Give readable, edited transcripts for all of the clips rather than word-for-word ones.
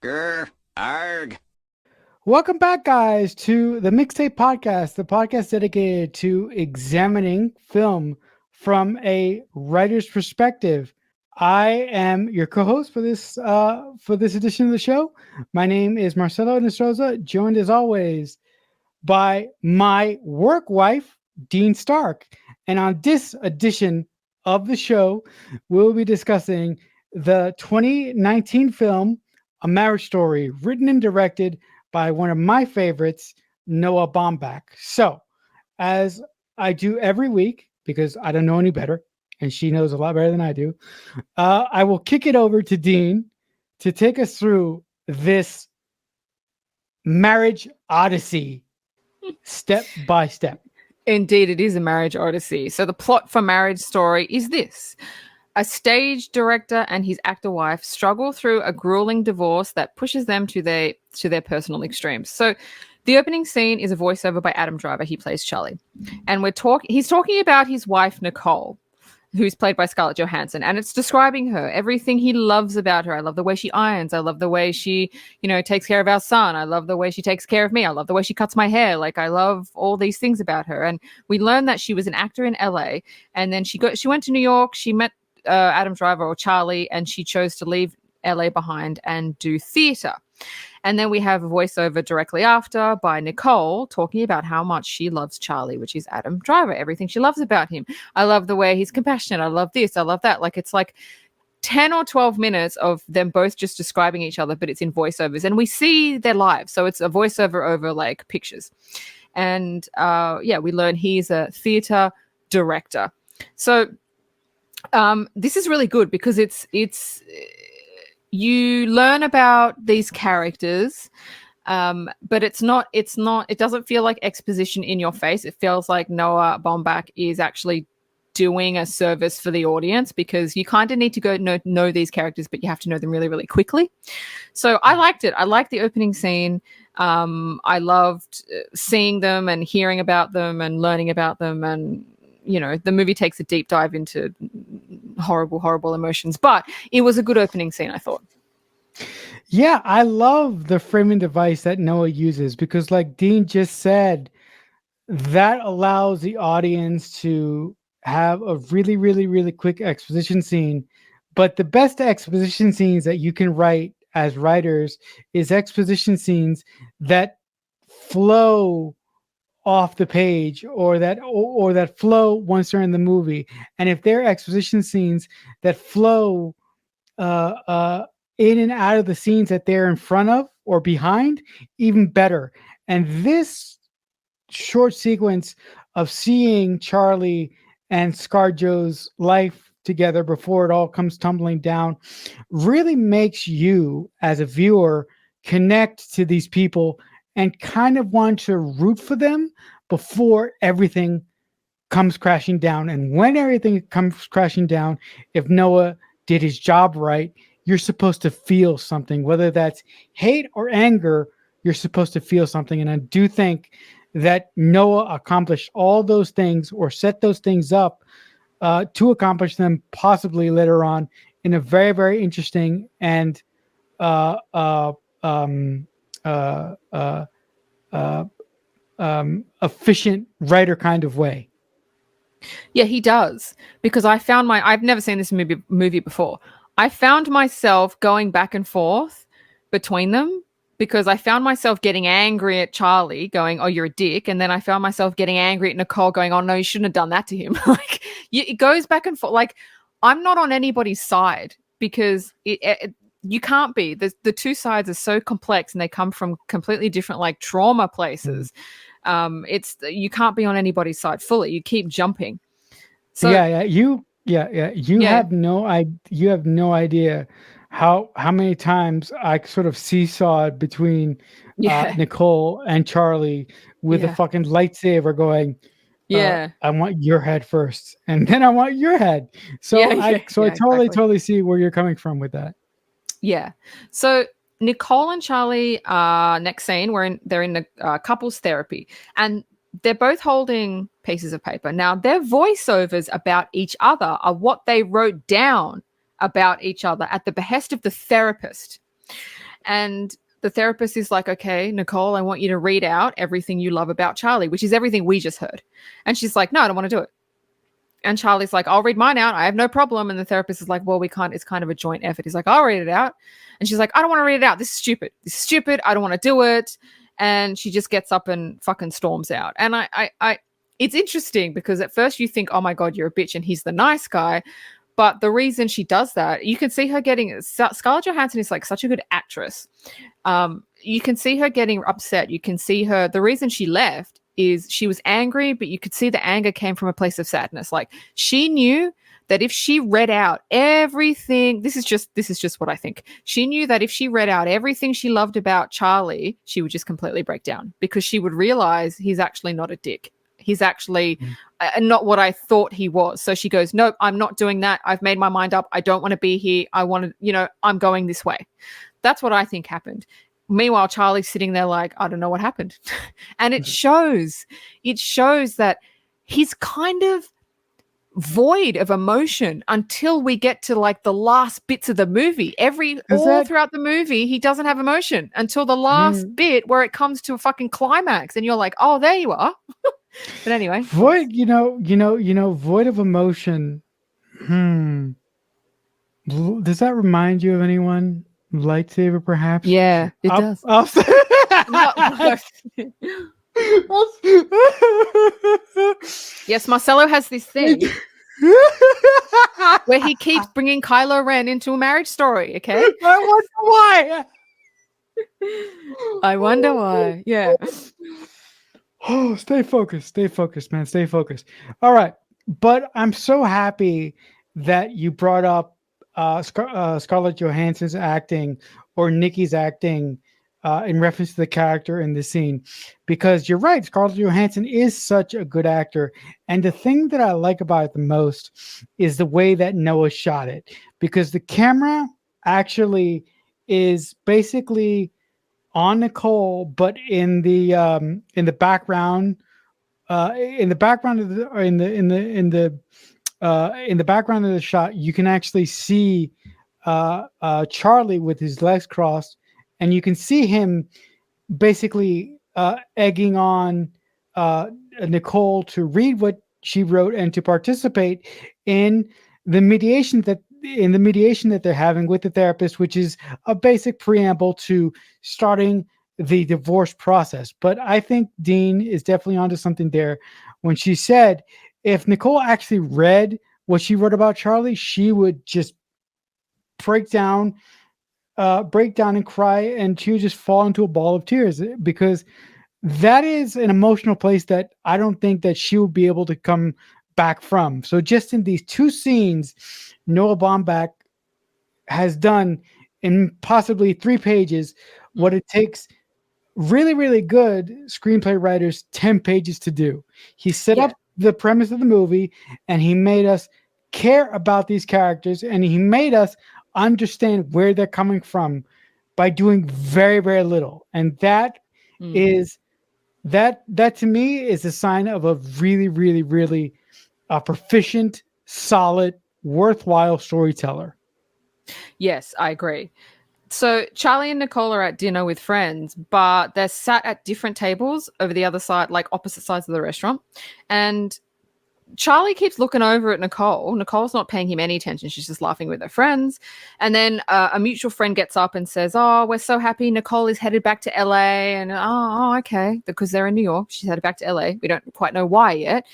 Grr, arg. Welcome back, guys, to the Mixtape Podcast, the podcast dedicated to examining film from a writer's perspective. I am your co-host for this edition of the show. My name is Marcelo Nestroza, joined as always by my work wife, Dean Stark. And on this edition of the show, we'll be discussing the 2019 film A Marriage Story, written and directed by one of my favorites, Noah Baumbach. So, as I do every week, because I don't know any better, and she knows a lot better than I do, I will kick it over to Dean to take us through this marriage odyssey step by step. Indeed, it is a marriage odyssey. So the plot for Marriage Story is this. A stage director and his actor wife struggle through a grueling divorce that pushes them to their personal extremes. So the opening scene is a voiceover by Adam Driver. He plays Charlie. And he's talking about his wife, Nicole, who's played by Scarlett Johansson, and it's describing her, everything he loves about her. I love the way she irons. I love the way she, takes care of our son. I love the way she takes care of me. I love the way she cuts my hair. Like, I love all these things about her. And we learned that she was an actor in LA, and then she went to New York. She met Adam Driver, or Charlie, and she chose to leave LA behind and do theater. And then we have a voiceover directly after by Nicole talking about how much she loves Charlie, which is Adam Driver, everything she loves about him. I love the way he's compassionate. I love this. I love that. Like, it's like 10 or 12 minutes of them both just describing each other, but it's in voiceovers. And we see their lives. So it's a voiceover over like pictures. And we learn he's a theater director. So this is really good because it's you learn about these characters, but it doesn't feel like exposition in your face. It feels like Noah Baumbach is actually doing a service for the audience, because you kind of need to go know these characters, but you have to know them really, really quickly. So I liked it. I liked the opening scene. I loved seeing them and hearing about them and learning about them. And the movie takes a deep dive into horrible, horrible emotions, but it was a good opening scene, I thought. Yeah, I love the framing device that Noah uses, because like Dean just said, that allows the audience to have a really, really, really quick exposition scene. But the best exposition scenes that you can write as writers is exposition scenes that flow off the page, or that flow once they're in the movie. And if they're exposition scenes that flow in and out of the scenes that they're in front of or behind, even better. And this short sequence of seeing Charlie and ScarJo's life together before it all comes tumbling down really makes you, as a viewer, connect to these people and kind of want to root for them before everything comes crashing down. And when everything comes crashing down, if Noah did his job right, you're supposed to feel something, whether that's hate or anger. You're supposed to feel something. And I do think that Noah accomplished all those things, or set those things up to accomplish them, possibly later on, in a very, very interesting and efficient writer kind of way. Yeah, he does. Because I've never seen this movie before. I found myself going back and forth between them, because I found myself getting angry at Charlie, going, "Oh, you're a dick," and then I found myself getting angry at Nicole, going, "Oh no, you shouldn't have done that to him." Like, it goes back and forth. Like, I'm not on anybody's side, because you can't be. The two sides are so complex, and they come from completely different, like, trauma places. You can't be on anybody's side fully. You keep jumping. So you have no idea how many times I sort of seesawed between Nicole and Charlie with a fucking lightsaber going, I want your head first, and then I want your head. So I totally see where you're coming from with that. Yeah. So Nicole and Charlie, next scene, they're in the couples therapy, and they're both holding pieces of paper. Now, their voiceovers about each other are what they wrote down about each other at the behest of the therapist. And the therapist is like, okay, Nicole, I want you to read out everything you love about Charlie, which is everything we just heard. And she's like, no, I don't want to do it. And Charlie's like, I'll read mine out. I have no problem. And the therapist is like, well, we can't. It's kind of a joint effort. He's like, I'll read it out. And she's like, I don't want to read it out. This is stupid. This is stupid. I don't want to do it. And she just gets up and fucking storms out. And it's interesting because at first you think, oh my God, you're a bitch and he's the nice guy. But the reason she does that, you can see her getting, Scarlett Johansson is like such a good actress. You can see her getting upset. You can see her, the reason she left is she was angry, but you could see the anger came from a place of sadness. Like she knew that if she read out everything, this is just what I think. She knew that if she read out everything she loved about Charlie, she would just completely break down because she would realize he's actually not a dick. He's actually not what I thought he was. So she goes, nope, I'm not doing that. I've made my mind up. I don't want to be here. I want to, I'm going this way. That's what I think happened. Meanwhile, Charlie's sitting there like, I don't know what happened. And it shows that he's kind of void of emotion until we get to like the last bits of the movie. Throughout the movie, he doesn't have emotion until the last bit where it comes to a fucking climax. And you're like, oh, there you are. But anyway. Void, void of emotion. Does that remind you of anyone? Lightsaber, perhaps? Yeah, it does. Yes, Marcelo has this thing where he keeps bringing Kylo Ren into a marriage story, okay? I wonder why. Yeah. Oh, stay focused, man. Stay focused. All right. But I'm so happy that you brought up Scarlett Johansson's acting or Nikki's acting in reference to the character in the scene, because you're right. Scarlett Johansson is such a good actor. And the thing that I like about it the most is the way that Noah shot it, because the camera actually is basically on Nicole, but in the background, in the background of the background of the shot, you can actually see Charlie with his legs crossed, and you can see him basically egging on Nicole to read what she wrote and to participate in the mediation that they're having with the therapist, which is a basic preamble to starting the divorce process. But I think Dean is definitely onto something there when she said if Nicole actually read what she wrote about Charlie, she would just break down and cry, and she would just fall into a ball of tears, because that is an emotional place that I don't think that she would be able to come back from. So just in these two scenes, Noah Baumbach has done in possibly 3 pages what it takes really, really good screenplay writers 10 pages to do. He set up the premise of the movie, and he made us care about these characters, and he made us understand where they're coming from by doing very, very little. And that is that to me is a sign of a really, really, really proficient, solid, worthwhile storyteller. Yes, I agree. So Charlie and Nicole are at dinner with friends, but they're sat at different tables over the other side, like opposite sides of the restaurant. And Charlie keeps looking over at Nicole. Nicole's not paying him any attention. She's just laughing with her friends. And then a mutual friend gets up and says, oh, we're so happy Nicole is headed back to LA. And, oh, okay. Because they're in New York. She's headed back to LA. We don't quite know why yet.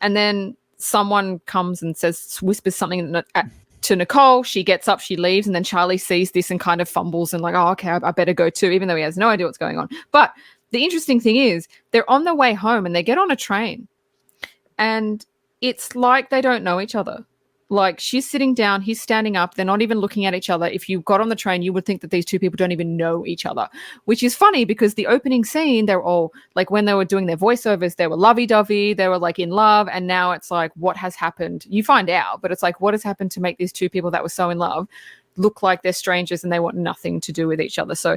And then someone comes and whispers something to Nicole. She gets up, she leaves. And then Charlie sees this and kind of fumbles and like, oh, okay, I better go too, even though he has no idea what's going on. But the interesting thing is they're on their way home and they get on a train. And it's like they don't know each other. Like she's sitting down, he's standing up. They're not even looking at each other. If you got on the train, you would think that these two people don't even know each other, which is funny because the opening scene, they're all like when they were doing their voiceovers, they were lovey-dovey. They were like in love. And now it's like, what has happened? You find out, but it's like, what has happened to make these two people that were so in love look like they're strangers and they want nothing to do with each other? So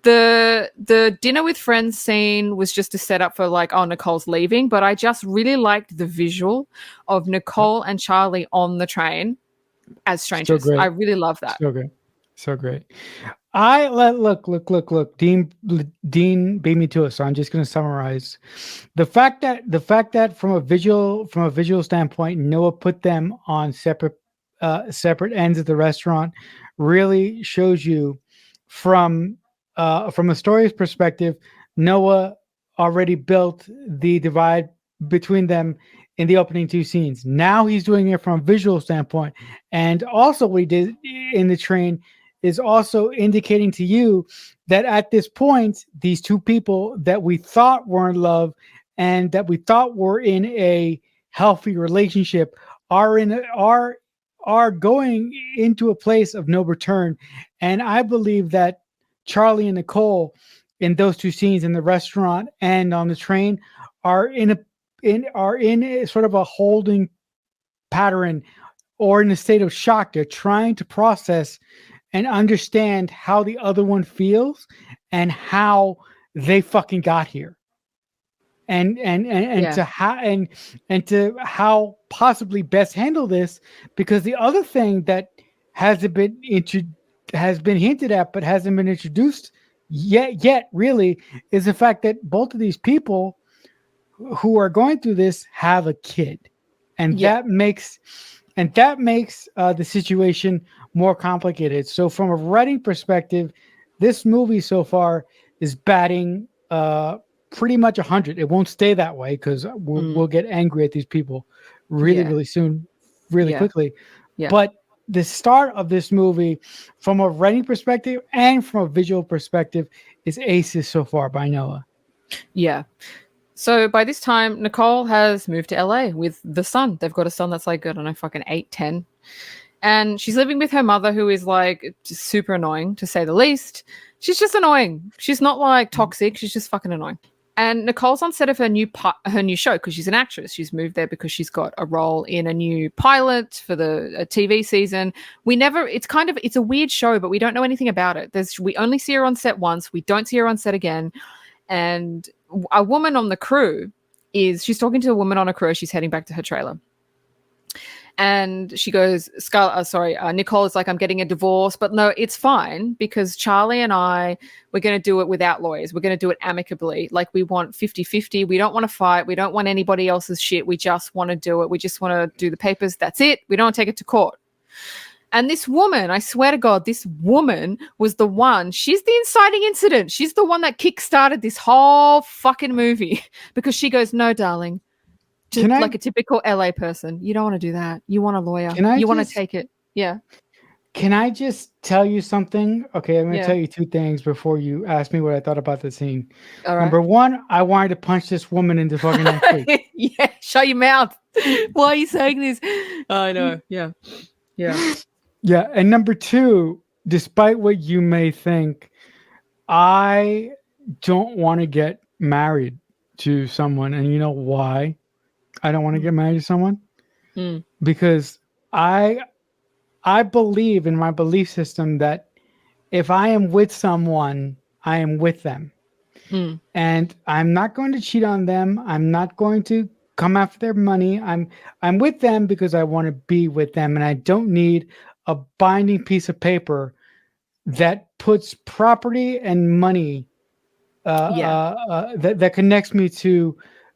the dinner with friends scene was just a setup for like, oh, Nicole's leaving, but I just really liked the visual of Nicole and Charlie on the train as strangers. I really love that. So good. So great. Look. Dean beat me to it, so I'm just going to summarize the fact that from a visual standpoint, Noah put them on separate ends of the restaurant really shows you from a story's perspective, Noah already built the divide between them in the opening two scenes. Now he's doing it from a visual standpoint, and also what he did in the train is also indicating to you that at this point, these two people that we thought were in love and that we thought were in a healthy relationship are going into a place of no return. And I believe that Charlie and Nicole in those two scenes in the restaurant and on the train are in a sort of a holding pattern or in a state of shock. They're trying to process and understand how the other one feels and how they fucking got here. And Yeah. to how possibly best handle this, because the other thing that hasn't been has been hinted at but hasn't been introduced yet really is the fact that both of these people who are going through this have a kid, and Yeah. that makes the situation more complicated. So from a writing perspective, this movie so far is batting pretty much 100. It won't stay that way because we'll get angry at these people really Yeah. really soon, really Yeah. quickly. Yeah. But the start of this movie, from a writing perspective and from a visual perspective, is aces so far by Noah. Yeah. So by this time, Nicole has moved to LA with the son. They've got a son that's like, I don't know, fucking 8, 10. And she's living with her mother, who is like just super annoying, to say the least. She's just annoying. She's not like toxic. She's just fucking annoying. And Nicole's on set of her new show because she's an actress. She's moved there because she's got a role in a new pilot for a TV season. It's a weird show, but we don't know anything about it. We only see her on set once. We don't see her on set again. And a woman on the crew she's talking to a woman on a crew as she's heading back to her trailer. And she goes, Nicole is like, I'm getting a divorce, but no, it's fine because Charlie and we're going to do it without lawyers. We're going to do it amicably. Like we want 50-50. We don't want to fight. We don't want anybody else's shit. We just want to do it. We just want to do the papers. That's it. We don't want to take it to court. And this woman, I swear to God, this woman was the one. She's the inciting incident. She's the one that kickstarted this whole fucking movie because she goes, no, darling. Just like a typical LA person. You don't want to do that. You want a lawyer. You want to take it. Yeah. Can I just tell you something? Okay, I'm going to tell you two things before you ask me what I thought about the scene. All right. Number one, I wanted to punch this woman in the fucking neck. Yeah, shut your mouth. Why are you saying this? I know. Yeah. Yeah. Yeah. And number two, despite what you may think, I don't want to get married to someone. And you know why I don't want to get married to someone? Because I believe in my belief system that if I am with someone, I am with them. And I'm not going to cheat on them. I'm not going to come after their money. I'm with them because I want to be with them, and I don't need a binding piece of paper that puts property and money that connects me to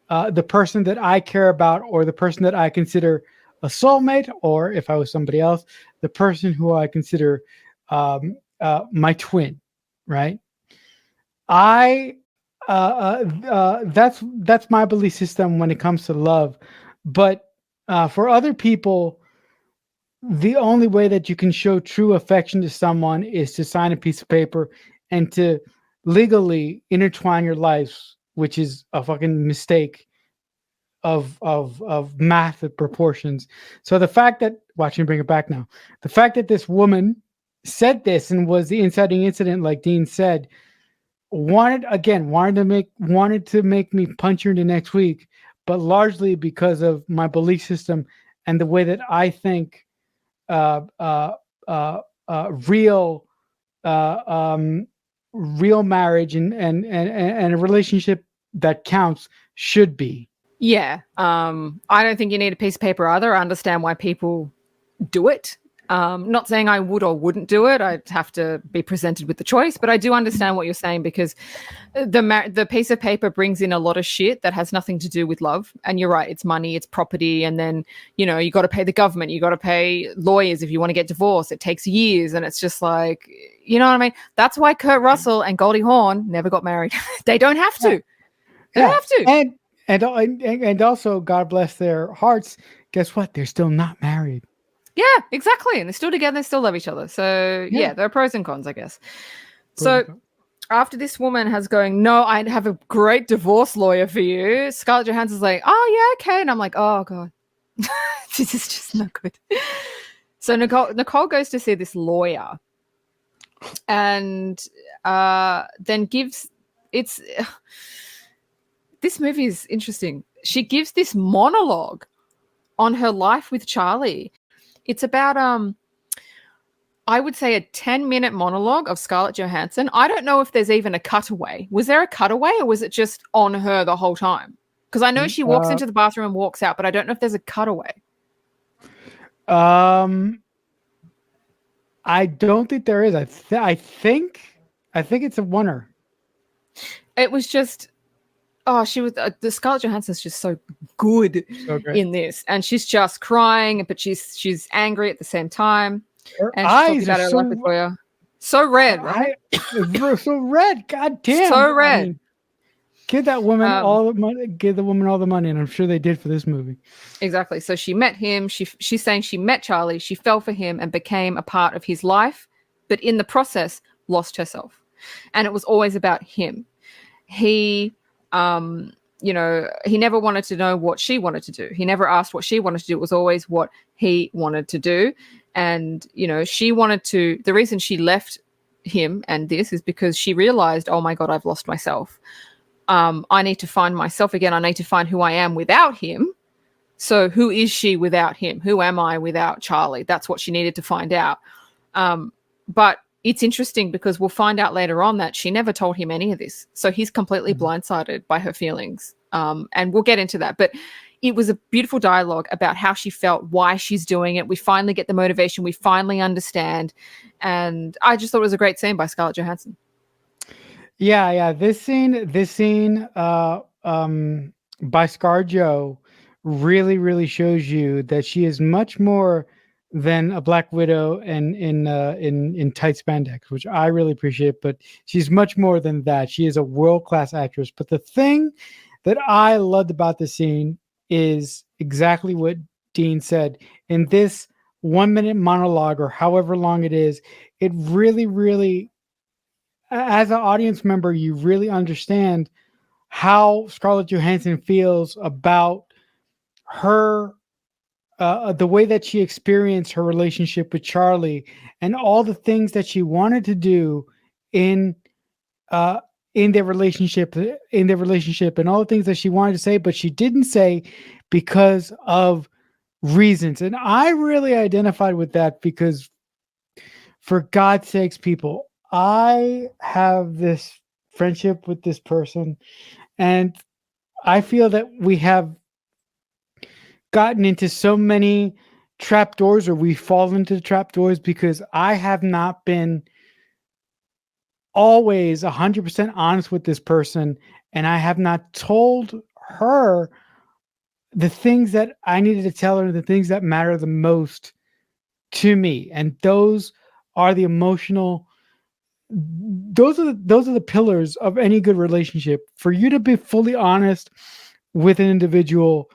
the person that I care about, or the person that I consider a soulmate, or if I was somebody else, the person who I consider my twin, right? That's my belief system when it comes to love. But for other people, the only way that you can show true affection to someone is to sign a piece of paper and to legally intertwine your lives, which is a fucking mistake of math of proportions. So the fact that, watch me bring it back now, the fact that this woman said this and was the inciting incident, like Dean said, wanted to make me punch her into next week, but largely because of my belief system and the way that I think real marriage and a relationship that counts should be. Yeah. I don't think you need a piece of paper either. I understand why people do it. Not saying I would or wouldn't do it. I'd have to be presented with the choice, but I do understand what you're saying, because the piece of paper brings in a lot of shit that has nothing to do with love. And you're right, it's money, it's property, and then you got to pay the government, you got to pay lawyers if you want to get divorced. It takes years, and it's just like, you know what I mean? That's why Kurt Russell and Goldie Hawn never got married. They don't have to. They don't have to. And also, God bless their hearts. Guess what? They're still not married. Yeah, exactly. And they're still together, they still love each other. So yeah, there are pros and cons, I guess. After this woman has going, no, I'd have a great divorce lawyer for you, Scarlett Johansson's like, oh yeah, okay. And I'm like, oh God. This is just not good. So Nicole goes to see this lawyer, and then gives this movie is interesting. She gives this monologue on her life with Charlie. It's about I would say a 10-minute monologue of Scarlett Johansson. I don't know if there's even a cutaway. Was there a cutaway, or was it just on her the whole time? Because I know she walks into the bathroom and walks out, but I don't know if there's a cutaway. I don't think there is. I think it's a oneer. It was just, she was the Scarlett Johansson's just so good in this, and she's just crying, but she's angry at the same time. Her and eyes are so red, right? So red. God damn. So red. I mean, give that woman all the money. Give the woman all the money, and I'm sure they did for this movie. Exactly. So she met him. She's saying she met Charlie. She fell for him and became a part of his life, but in the process lost herself. And it was always about him. He, he never wanted to know what she wanted to do. He never asked what she wanted to do. It was always what he wanted to do. And, she wanted to, the reason she left him and this is because she realized, oh my God, I've lost myself. I need to find myself again. I need to find who I am without him. So who is she without him? Who am I without Charlie? That's what she needed to find out. But it's interesting because we'll find out later on that she never told him any of this. So he's completely blindsided by her feelings. And we'll get into that. But it was a beautiful dialogue about how she felt, why she's doing it. We finally get the motivation. We finally understand. And I just thought it was a great scene by Scarlett Johansson. Yeah. This scene by ScarJo really shows you that she is much more than a Black Widow and in tight spandex, which I really appreciate. But she's much more than that. She is a world-class actress. But the thing that I loved about the scene is exactly what Dean said. In this 1-minute monologue, or however long it is, it really, as an audience member, you really understand how Scarlett Johansson feels about her, the way that she experienced her relationship with Charlie, and all the things that she wanted to do in their relationship, and all the things that she wanted to say, but she didn't say because of reasons. And I really identified with that because, for God's sakes, people, I have this friendship with this person, and I feel that we have gotten into so many trap doors, or we fall into the trap doors, because I have not been always 100% honest with this person, and I have not told her the things that I needed to tell her, the things that matter the most to me. And those are the emotional, those are the pillars of any good relationship. For you to be fully honest with an individual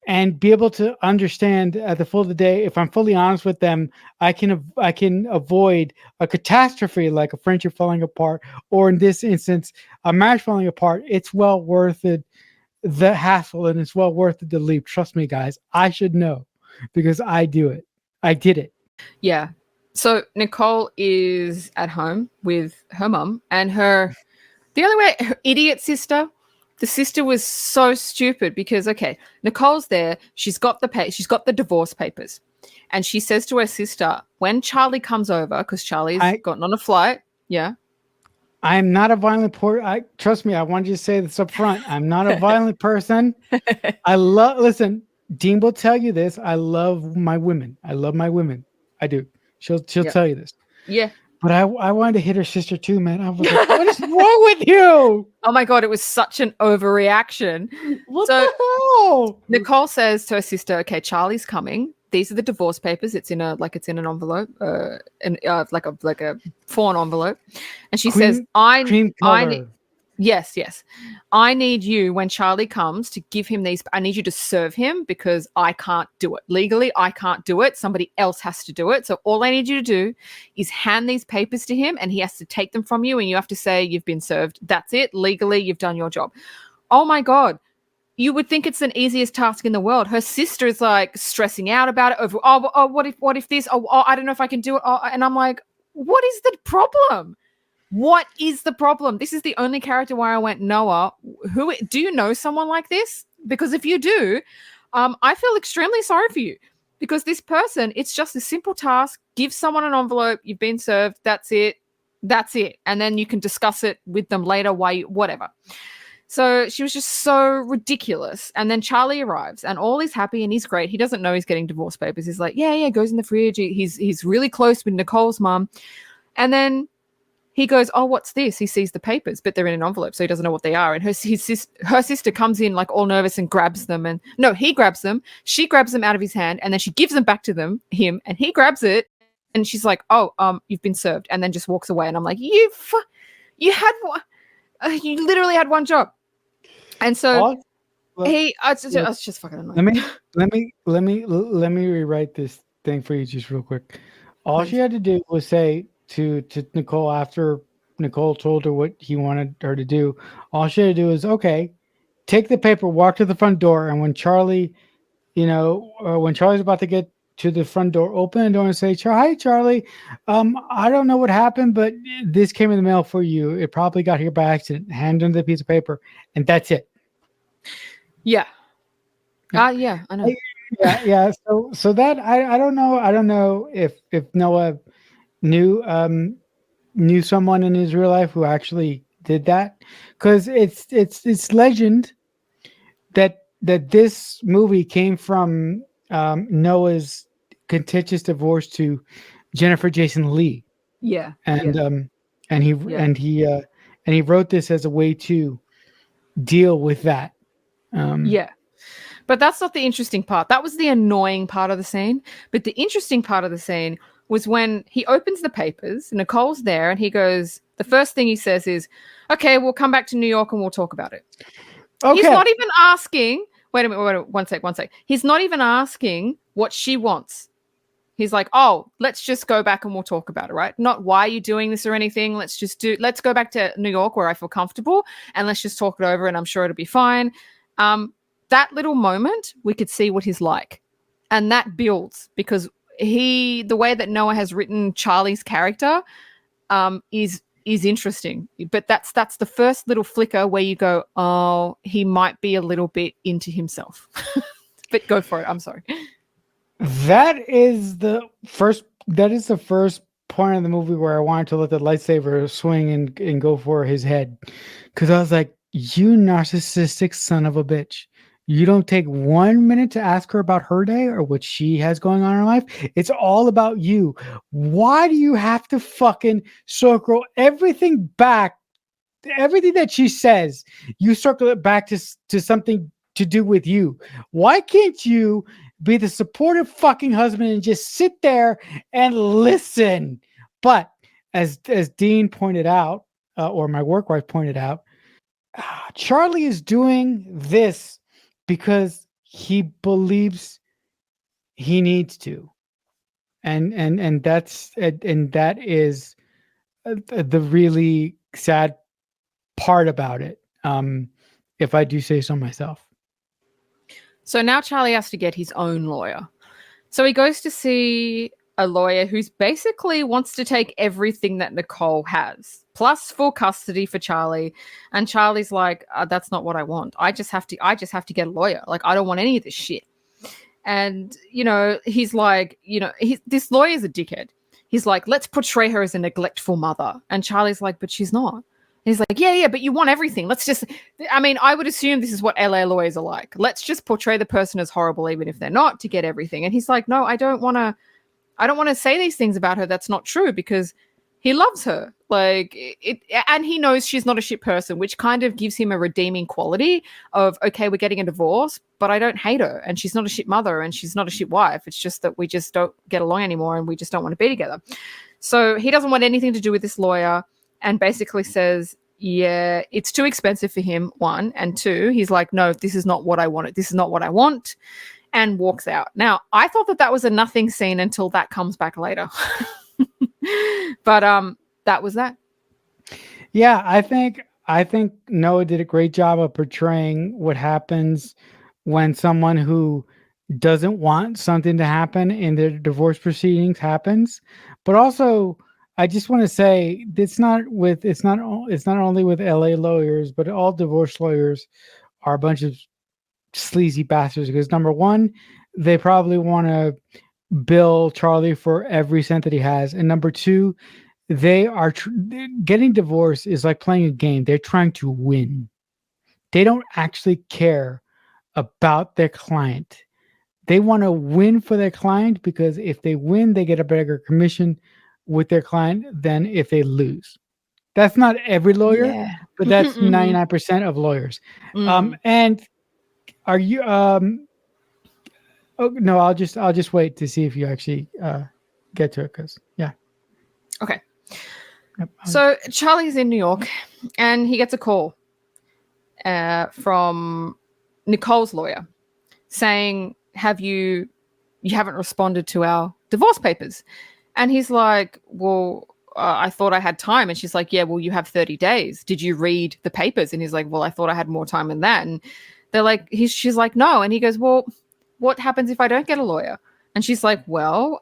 and be able to understand at the full of the day, if I'm fully honest with them, I can avoid a catastrophe like a friendship falling apart, or in this instance, a marriage falling apart. It's well worth it, the hassle, and it's well worth the leap. Trust me, guys. I should know because I do it. I did it. Yeah. So Nicole is at home with her mum and her idiot sister. The sister was so stupid because, okay, Nicole's there. She's got the divorce papers. And she says to her sister, when Charlie comes over, because Charlie's gotten on a flight. Yeah. I'm not a violent trust me, I want you to say this up front. I'm not a violent person. Listen, Dean will tell you this. I love my women. I do. She'll Yeah. tell you this. Yeah. But I wanted to hit her sister too, man. I was like, what is wrong with you? Oh my God, it was such an overreaction. What So the hell? Nicole says to her sister, okay, Charlie's coming. These are the divorce papers. It's in an envelope, like a fawn envelope. And she says, Cream color. Yes. I need you when Charlie comes to give him these. I need you to serve him because I can't do it. Legally, I can't do it. Somebody else has to do it. So all I need you to do is hand these papers to him and he has to take them from you and you have to say you've been served. That's it. Legally, you've done your job. Oh my God. You would think it's the easiest task in the world. Her sister is like stressing out about it over, what if this? Oh, I don't know if I can do it. Oh, and I'm like, what is the problem? What is the problem? This is the only character where I went, Noah, do you know someone like this? Because if you do, I feel extremely sorry for you because this person, it's just a simple task. Give someone an envelope. You've been served. That's it. And then you can discuss it with them later, whatever. So she was just so ridiculous. And then Charlie arrives and all is happy and he's great. He doesn't know he's getting divorce papers. He's like, yeah, goes in the fridge. He's really close with Nicole's mom. And then he goes, oh, what's this? He sees the papers, but they're in an envelope, so he doesn't know what they are. And her sister comes in like all nervous and grabs them. And no, he grabs them. She grabs them out of his hand and then she gives them back to him and he grabs it. And she's like, oh, you've been served. And then just walks away. And I'm like, you literally had one job. And so it's just fucking annoying. Let me rewrite this thing for you just real quick. All she had to do was say to Nicole after Nicole told her what he wanted her to do. All she had to do is, okay, take the paper, walk to the front door, and when Charlie, when Charlie's about to get to the front door, open the door and say, "Hi, Charlie. I don't know what happened, but this came in the mail for you. It probably got here by accident. Hand him the piece of paper, and that's it." Yeah. Yeah, I know. Yeah. So that I don't know if Noah knew someone in his real life who actually did that, because it's legend that this movie came from Noah's contentious divorce to Jennifer Jason Leigh. Yeah. And he wrote this as a way to deal with that. Yeah. But that's not the interesting part. That was the annoying part of the scene. But the interesting part of the scene was when he opens the papers, Nicole's there, and he goes, the first thing he says is, okay, we'll come back to New York and we'll talk about it. Okay. He's not even asking, wait a minute, one sec. He's not even asking what she wants. He's like, oh, let's just go back and we'll talk about it, right? Not why are you doing this or anything. Let's go back to New York where I feel comfortable and let's just talk it over and I'm sure it'll be fine. That little moment, we could see what he's like. And that builds because the way that Noah has written Charlie's character is interesting. But that's the first little flicker where you go, oh, he might be a little bit into himself. But go for it. I'm sorry. That is the first point of the movie where I wanted to let the lightsaber swing and go for his head. Because I was like, you narcissistic son of a bitch. You don't take 1 minute to ask her about her day or what she has going on in her life. It's all about you. Why do you have to fucking circle everything back? Everything that she says, you circle it back to something to do with you. Why can't you be the supportive fucking husband and just sit there and listen? But as Dean pointed out, or my work wife pointed out, Charlie is doing this because he believes he needs to, and that is the really sad part about it, if I do say so myself. So now Charlie has to get his own lawyer. So he goes to see a lawyer who's basically wants to take everything that Nicole has, plus full custody for Charlie. And Charlie's like, that's not what I want. I just have to get a lawyer. Like, I don't want any of this shit. And, he's like, this lawyer's a dickhead. He's like, let's portray her as a neglectful mother. And Charlie's like, but she's not. And he's like, yeah, but you want everything. I would assume this is what LA lawyers are like. Let's just portray the person as horrible, even if they're not, to get everything. And he's like, no, I don't want I don't want to say these things about her that's not true because he loves her. Like and he knows she's not a shit person, which kind of gives him a redeeming quality of, okay, we're getting a divorce, but I don't hate her and she's not a shit mother and she's not a shit wife. It's just that we just don't get along anymore and we just don't want to be together. So he doesn't want anything to do with this lawyer and basically says, yeah, it's too expensive for him, one. And two, he's like, no, this is not what I wanted. This is not what I want. And walks out. Now, I thought that was a nothing scene until that comes back later. But that was that. Yeah, I think Noah did a great job of portraying what happens when someone who doesn't want something to happen in their divorce proceedings happens. But also, I just want to say it's not only with LA lawyers, but all divorce lawyers are a bunch of sleazy bastards. Because number one, they probably want to bill Charlie for every cent that he has, and number two, they are getting divorced is like playing a game. They're trying to win. They don't actually care about their client. They want to win for their client because if they win, they get a bigger commission with their client than if they lose. That's not every lawyer, but that's 99% of lawyers. And are you? Oh no, I'll just wait to see if you actually get to it because yeah. Okay. So Charlie's in New York and he gets a call from Nicole's lawyer saying, you haven't responded to our divorce papers. And he's like, well, I thought I had time. And she's like, yeah, well, you have 30 days. Did you read the papers? And he's like, well, I thought I had more time than that. And they're like, she's like, no. And he goes, well, what happens if I don't get a lawyer? And she's like, well,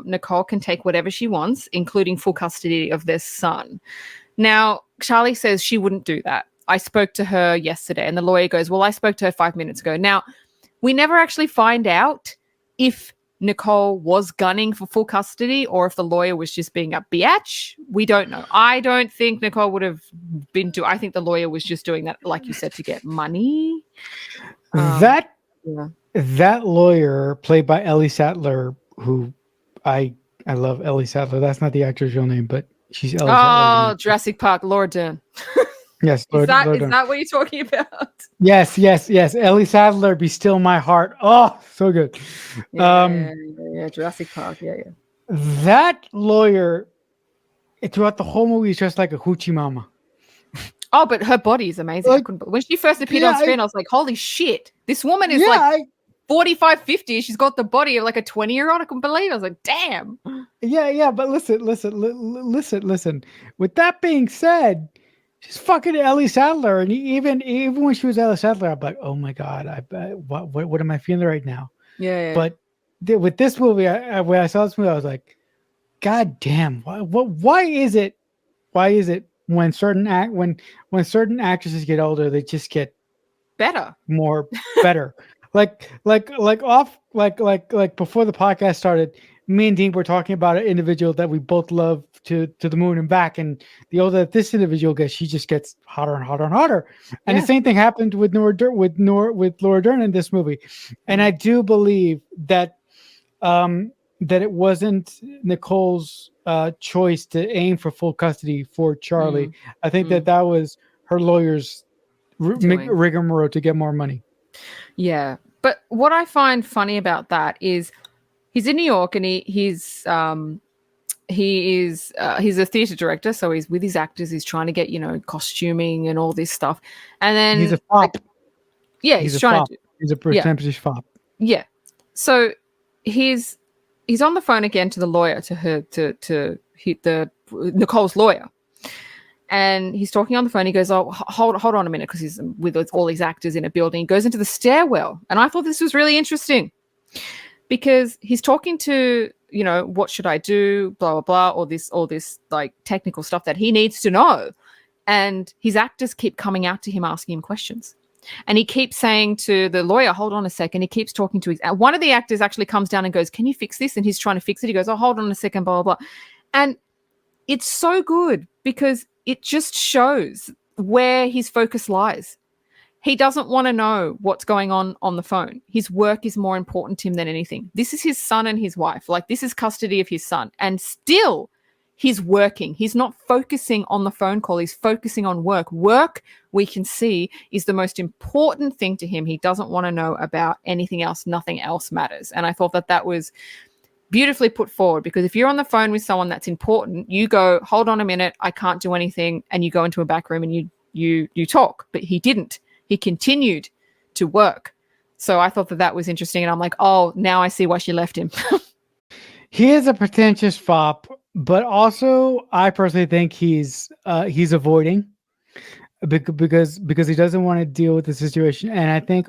Nicole can take whatever she wants, including full custody of their son. Now, Charlie says she wouldn't do that. I spoke to her yesterday. And the lawyer goes, well, I spoke to her 5 minutes ago. Now, we never actually find out if Nicole was gunning for full custody or if the lawyer was just being a biatch. We don't know. I don't think Nicole would have I think the lawyer was just doing that, like you said, to get money. That lawyer played by Ellie Sattler, who I love Ellie Sattler. That's not the actor's real name, but she's Ellie Sattler. Oh, Jurassic Park, Laura Dern. Yes, Laura Dern. Is that what you're talking about? Yes. Ellie Sattler, Be Still My Heart. Oh, so good. Yeah, Jurassic Park. Yeah. That lawyer, throughout the whole movie, is just like a hoochie mama. Oh, but her body is amazing. Like, when she first appeared on screen, I was like, holy shit. This woman is 45, 50. She's got the body of like a 20-year-old. I couldn't believe it. I was like, damn. Yeah. But listen. With that being said, she's fucking Ellie Sattler. And even when she was Ellie Sattler, I'm like, oh my God, what am I feeling right now? Yeah. But with this movie, when I saw this movie, I was like, God damn. Why is it when certain actresses get older, they just get better. like before the podcast started, me and Dean were talking about an individual that we both love to the moon and back, and the older that this individual gets, she just gets hotter and hotter and hotter. And the same thing happened with Laura Dern in this movie. And I do believe that that it wasn't Nicole's choice to aim for full custody for Charlie. I think that was her lawyer's rigmarole to get more money. Yeah. But what I find funny about that is he's in New York and he's a theater director. So he's with his actors. He's trying to get, costuming and all this stuff. And then he's a fop. He's trying to. He's a percentage fop. Yeah. So he's on the phone again to the lawyer, to hit the Nicole's lawyer. And he's talking on the phone. He goes, oh, hold on a minute, because he's with all these actors in a building. He goes into the stairwell. And I thought this was really interesting because he's talking to, what should I do, blah, blah, blah, all this like technical stuff that he needs to know. And his actors keep coming out to him, asking him questions. And he keeps saying to the lawyer, hold on a second. He keeps talking to one of the actors actually comes down and goes, can you fix this? And he's trying to fix it. He goes, oh, hold on a second, blah, blah, blah. And it's so good because it just shows where his focus lies. He doesn't want to know what's going on the phone. His work is more important to him than anything. This is his son and his wife. Like, this is custody of his son. And still, he's working. He's not focusing on the phone call. He's focusing on work. Work, we can see, is the most important thing to him. He doesn't want to know about anything else. Nothing else matters. And I thought that was beautifully put forward, because if you're on the phone with someone that's important, you go, hold on a minute, I can't do anything, and you go into a back room and you talk. But he didn't. He continued to work. So I thought that was interesting, and I'm like, oh, now I see why she left him. He is a pretentious fop, but also I personally think he's avoiding because he doesn't want to deal with the situation. And I think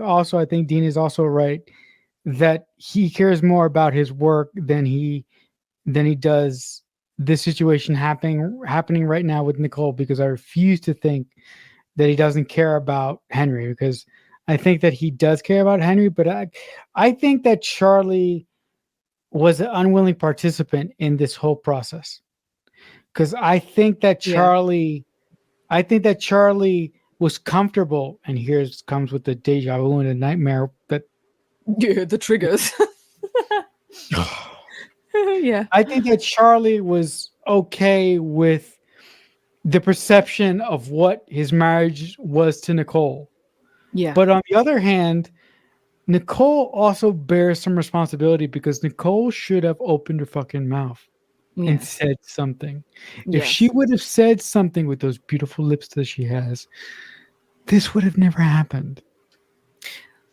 Dean is also right that he cares more about his work than he does this situation happening right now with Nicole, because I refuse to think that he doesn't care about Henry, because I think that he does care about Henry, but I think that Charlie was an unwilling participant in this whole process. Because I think that Charlie was comfortable, and here comes with the deja vu and the nightmare that the triggers. Yeah. I think that Charlie was okay with the perception of what his marriage was to Nicole. Yeah. But on the other hand, Nicole also bears some responsibility, because Nicole should have opened her fucking mouth and said something. If she would have said something with those beautiful lips that she has, this would have never happened.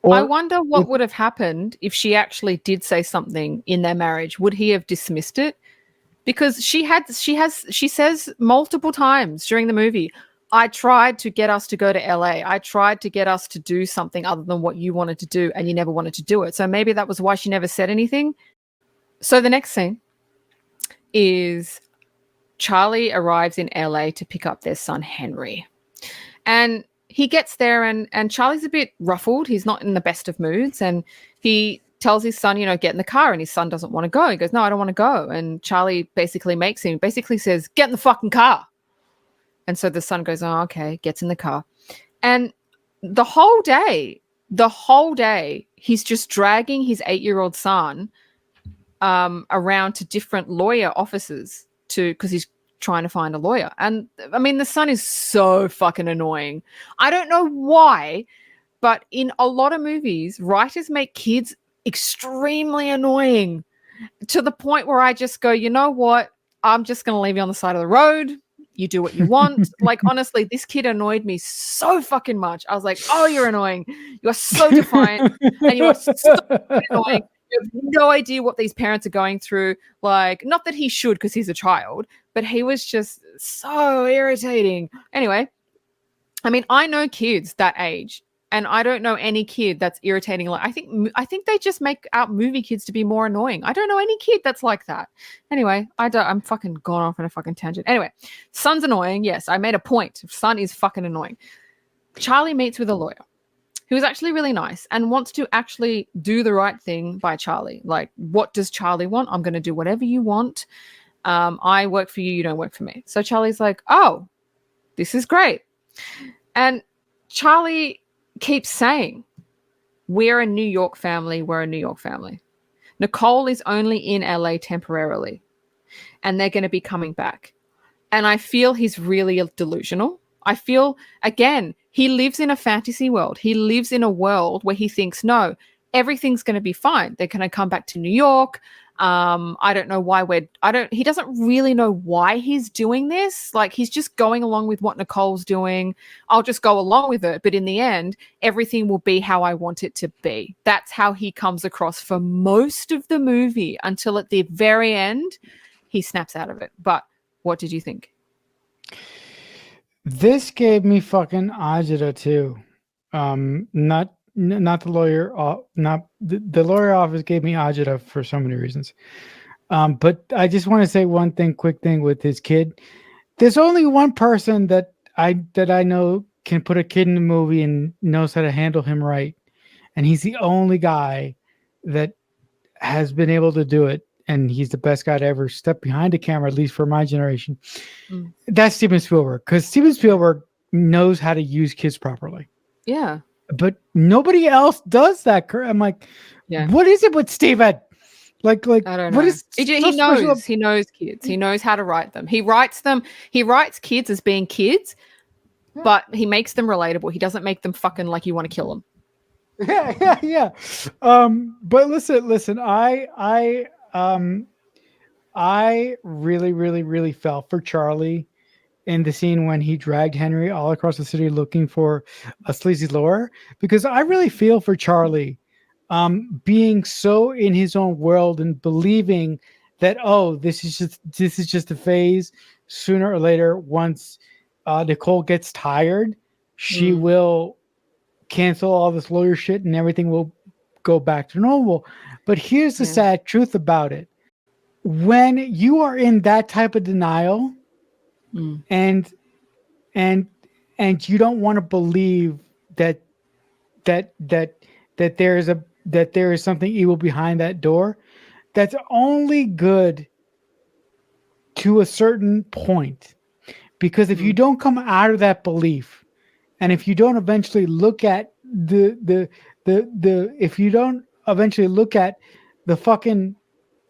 I wonder what would have happened if she actually did say something in their marriage. Would he have dismissed it? Because she says multiple times during the movie, I tried to get us to go to LA. I tried to get us to do something other than what you wanted to do, and you never wanted to do it. So maybe that was why she never said anything. So the next scene is Charlie arrives in LA to pick up their son, Henry. And he gets there, and Charlie's a bit ruffled. He's not in the best of moods. And he tells his son, get in the car. And his son doesn't want to go. He goes, no, I don't want to go. And Charlie basically says, get in the fucking car. And so the son goes, oh, okay, gets in the car. And the whole day, he's just dragging his 8-year-old son around to different lawyer offices because he's trying to find a lawyer. And I mean, the son is so fucking annoying. I don't know why, but in a lot of movies, writers make kids extremely annoying to the point where I just go, you know what? I'm just going to leave you on the side of the road. You do what you want. Like, honestly, this kid annoyed me so fucking much. I was like, oh, you're annoying. You are so defiant and you are so annoying. You have no idea what these parents are going through. Like, not that he should, because he's a child, but he was just so irritating. Anyway, I mean, I know kids that age, and I don't know any kid that's irritating. Like, I think they just make out movie kids to be more annoying. I don't know any kid that's like that. Anyway, I'm fucking gone off on a fucking tangent. Anyway, son's annoying. Yes, I made a point. Son is fucking annoying. Charlie meets with a lawyer who is actually really nice and wants to actually do the right thing by Charlie. Like, what does Charlie want? I'm going to do whatever you want. I work for you. You don't work for me. So Charlie's like, oh, this is great. And Charlie keeps saying, we're a New York family. We're a New York family. Nicole is only in LA temporarily, and they're going to be coming back. And I feel he's really delusional. I feel, again, he lives in a fantasy world. He lives in a world where he thinks, no, everything's going to be fine. They're going to come back to New York. I don't know why he doesn't really know why he's doing this. Like, he's just going along with what Nicole's doing. I'll just go along with it. But in the end, everything will be how I want it to be. That's how he comes across for most of the movie, until at the very end, he snaps out of it. But what did you think? This gave me fucking agita too. Not the lawyer, not the lawyer office gave me agita for so many reasons. But I just want to say one quick thing with his kid. There's only one person that I know can put a kid in a movie and knows how to handle him right, and he's the only guy that has been able to do it. And he's the best guy to ever step behind a camera, at least for my generation. That's Steven Spielberg, because Steven Spielberg knows how to use kids properly. Yeah. but nobody else does that. I'm like, Yeah. what is it with Steven? Like, I don't know. what is He so special? knows. He knows kids. He knows how to write them. He writes them. He writes kids as being kids, but he makes them relatable. He doesn't make them fucking like you want to kill them. Yeah. But listen. I really felt for Charlie in the scene when he dragged Henry all across the city looking for a sleazy lure, because I really feel for Charlie, being so in his own world and believing that, oh, this is just a phase. Sooner or later, once Nicole gets tired, she will cancel all this lawyer shit and everything will go back to normal. But here's the sad truth about it. When you are in that type of denial, and you don't want to believe that there is something evil behind that door, that's only good to a certain point. Because if you don't come out of that belief, and if you don't eventually look at if you don't eventually look at the fucking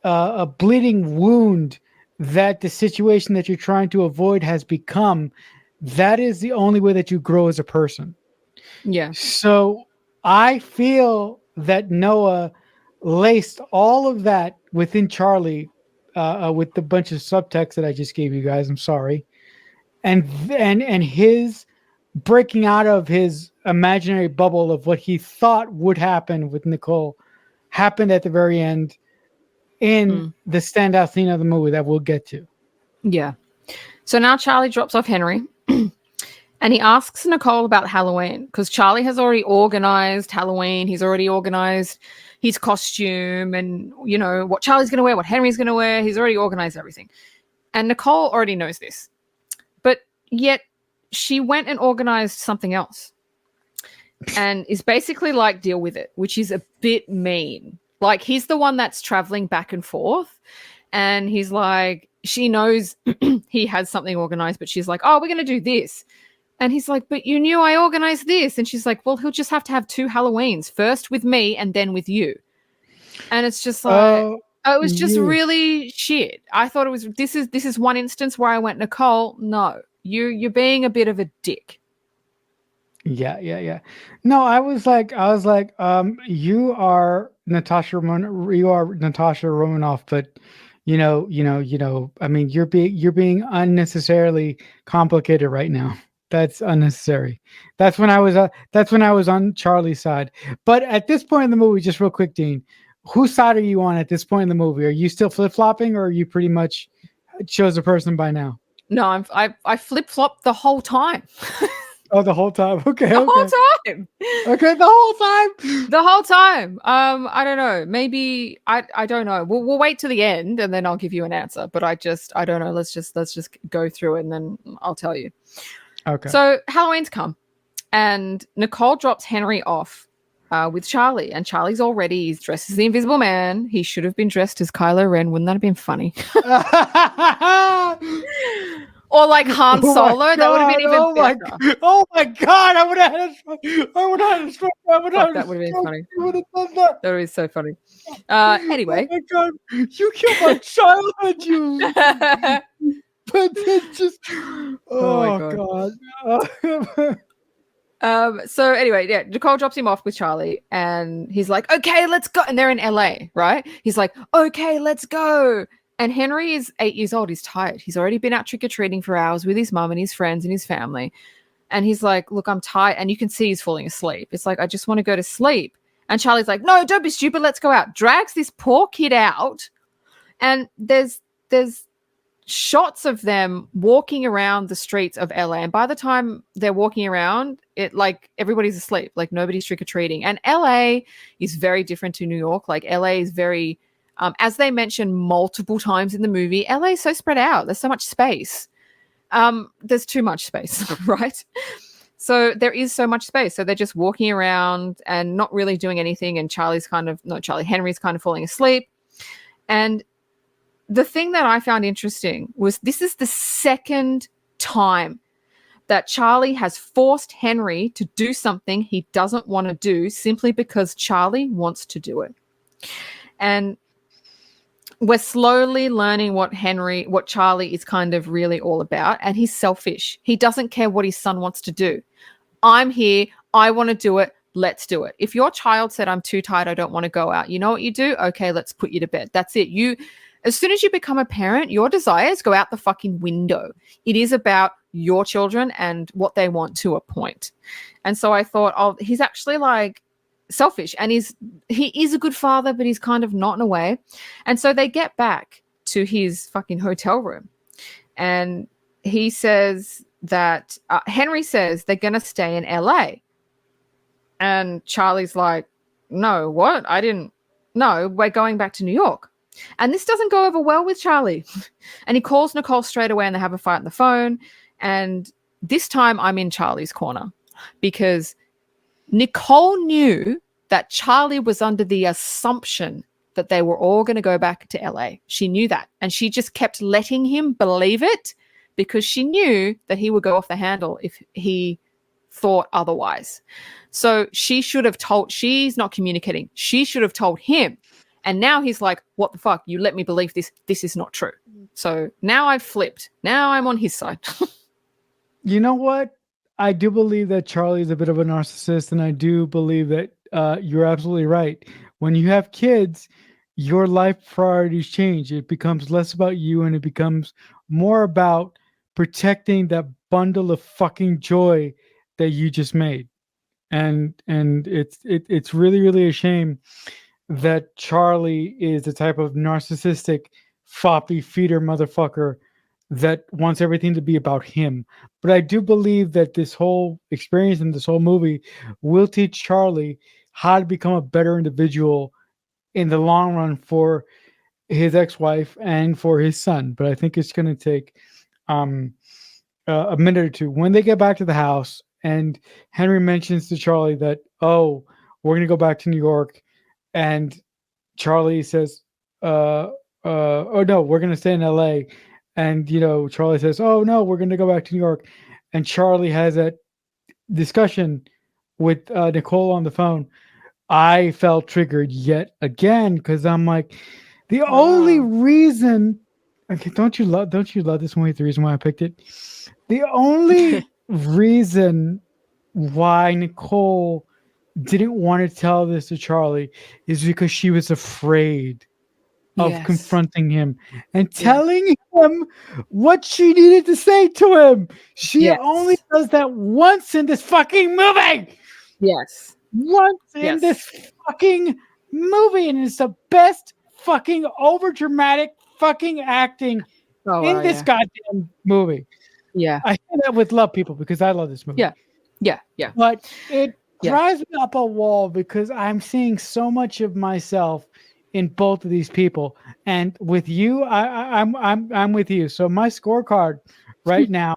a bleeding wound that the situation that you're trying to avoid has become, that is the only way that you grow as a person. Yeah. So I feel that Noah laced all of that within Charlie, with the bunch of subtext that I just gave you guys. I'm sorry. And his breaking out of his imaginary bubble of what he thought would happen with Nicole happened at the very end in the standout scene of the movie that we'll get to. Yeah. So now Charlie drops off Henry and he asks Nicole about Halloween, because Charlie has already organized Halloween. He's already organized his costume and, you know, what Charlie's going to wear, what Henry's going to wear. He's already organized everything. And Nicole already knows this. But yet she went and organized something else and is basically like, deal with it, which is a bit mean. Like, he's the one that's traveling back and forth. And he's like, she knows he has something organized, but she's like, oh, we're going to do this. And he's like, but you knew I organized this. And she's like, well, he'll just have to have 2 Halloweens, first with me and then with you. And it's just like, it was just really shit. I thought it was, this is one instance where I went, Nicole, no, you're being a bit of a dick. Yeah. No, I was like, you are Natasha Romanoff, but you know, I mean, you're being unnecessarily complicated right now. That's unnecessary. That's when I was on Charlie's side. But at this point in the movie, just real quick, Dean, whose side are you on at this point in the movie? Are you still flip-flopping, or are you pretty much chose a person by now? No, I flip-flopped the whole time. Oh, the whole time. Okay. The whole time. Okay, the whole time. The whole time. I don't know. Maybe I don't know. We'll wait to the end and then I'll give you an answer. But I don't know. Let's just go through it and then I'll tell you. Okay. So Halloween's come, and Nicole drops Henry off with Charlie, and Charlie's already, he's dressed as the Invisible Man. He should have been dressed as Kylo Ren. Wouldn't that have been funny? Or like Han Solo. That would have been even better. Oh my God. I would have had a stroke. That would have been funny. You would have done that. That would be so funny. Anyway. Oh my God. You killed my childhood, you. But it's just. Oh my God. So anyway, yeah, Nicole drops him off with Charlie and he's like, okay, let's go. And they're in LA, right? He's like, okay, let's go. And Henry is 8 years old. He's tired. He's already been out trick-or-treating for hours with his mum and his friends and his family. And he's like, look, I'm tired. And you can see he's falling asleep. It's like, I just want to go to sleep. And Charlie's like, no, don't be stupid. Let's go out. Drags this poor kid out. And there's shots of them walking around the streets of LA. And by the time they're walking around, it like everybody's asleep. Like nobody's trick-or-treating. And LA is very different to New York. Like LA is very... as they mentioned multiple times in the movie, LA is so spread out. There's so much space. There's too much space, right? So there is so much space. So they're just walking around and not really doing anything. And Henry's kind of falling asleep. And the thing that I found interesting was this is the second time that Charlie has forced Henry to do something he doesn't want to do simply because Charlie wants to do it. And we're slowly learning what Charlie is kind of really all about. And he's selfish. He doesn't care what his son wants to do. I'm here. I want to do it. Let's do it. If your child said, I'm too tired, I don't want to go out, you know what you do? Okay, let's put you to bed. That's it. As soon as you become a parent, your desires go out the fucking window. It is about your children and what they want to a point. And so I thought, oh, he's actually like selfish, and he is a good father, but he's kind of not in a way. And so they get back to his fucking hotel room, and he says that Henry says they're going to stay in LA. And Charlie's like, no, what? No, we're going back to New York. And this doesn't go over well with Charlie. And he calls Nicole straight away and they have a fight on the phone. And this time I'm in Charlie's corner because Nicole knew that Charlie was under the assumption that they were all going to go back to LA. She knew that. And she just kept letting him believe it because she knew that he would go off the handle if he thought otherwise. So she's not communicating. She should have told him. And now he's like, what the fuck? You let me believe this. This is not true. So now I've flipped. Now I'm on his side. You know what? I do believe that Charlie is a bit of a narcissist, and I do believe that you're absolutely right. When you have kids, your life priorities change. It becomes less about you, and it becomes more about protecting that bundle of fucking joy that you just made. And it's really, really a shame that Charlie is the type of narcissistic floppy feeder motherfucker that wants everything to be about him. But I do believe that this whole experience and this whole movie will teach Charlie how to become a better individual in the long run for his ex-wife and for his son. But I think it's going to take a minute or two. When they get back to the house and Henry mentions to Charlie that, oh, we're going to go back to New York, and Charlie says, oh no, we're going to stay in LA. And, Charlie says, oh no, we're going to go back to New York. And Charlie has that discussion with Nicole on the phone. I felt triggered yet again, because I'm like, the only reason, okay, don't you love this movie? The reason why I picked it, the only reason why Nicole didn't want to tell this to Charlie is because she was afraid of confronting him and telling him what she needed to say to him. She only does that once in this fucking movie. Yes. Once in this fucking movie, and it's the best fucking over dramatic fucking acting in this goddamn movie. Yeah. I say that with love, people, because I love this movie. Yeah. But it drives me up a wall because I'm seeing so much of myself in both of these people. And with you, I'm with you. So my scorecard right now,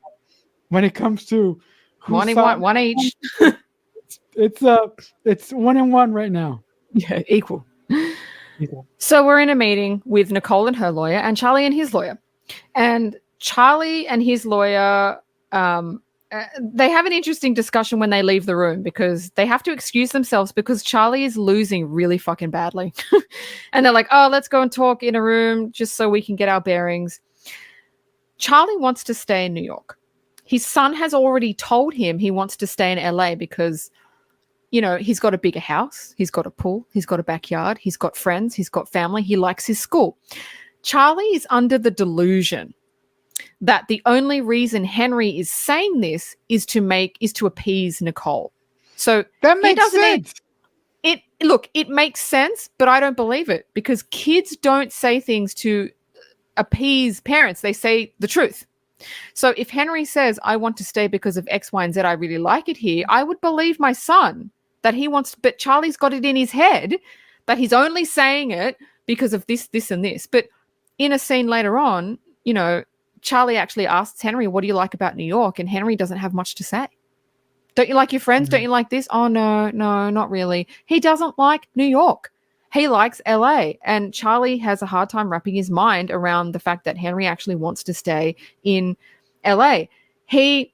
when it comes to one each, it's 1-1 right now. Yeah, equal. So we're in a meeting with Nicole and her lawyer, and Charlie and his lawyer. And Charlie and his lawyer, they have an interesting discussion when they leave the room because they have to excuse themselves because Charlie is losing really fucking badly. And they're like, oh, let's go and talk in a room just so we can get our bearings. Charlie wants to stay in New York. His son has already told him he wants to stay in LA because, he's got a bigger house. He's got a pool. He's got a backyard. He's got friends. He's got family. He likes his school. Charlie is under the delusion that the only reason Henry is saying this is to appease Nicole. So that makes sense. It makes sense, but I don't believe it because kids don't say things to appease parents. They say the truth. So if Henry says, I want to stay because of X, Y, and Z, I really like it here, I would believe my son that he wants to, but Charlie's got it in his head that he's only saying it because of this, this, and this. But in a scene later on, Charlie actually asks Henry, what do you like about New York? And Henry doesn't have much to say. Don't you like your friends? Don't you like this? Oh, no, not really. He doesn't like New York. He likes LA. And Charlie has a hard time wrapping his mind around the fact that Henry actually wants to stay in LA. He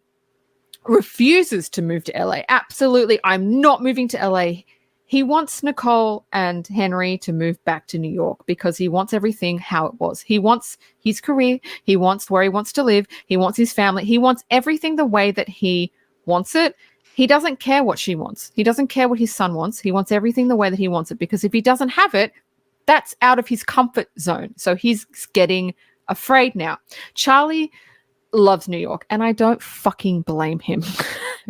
refuses to move to LA. Absolutely, I'm not moving to LA. He wants Nicole and Henry to move back to New York because he wants everything how it was. He wants his career. He wants where he wants to live. He wants his family. He wants everything the way that he wants it. He doesn't care what she wants. He doesn't care what his son wants. He wants everything the way that he wants it, because if he doesn't have it, that's out of his comfort zone. So he's getting afraid now. Charlie loves New York, and I don't fucking blame him.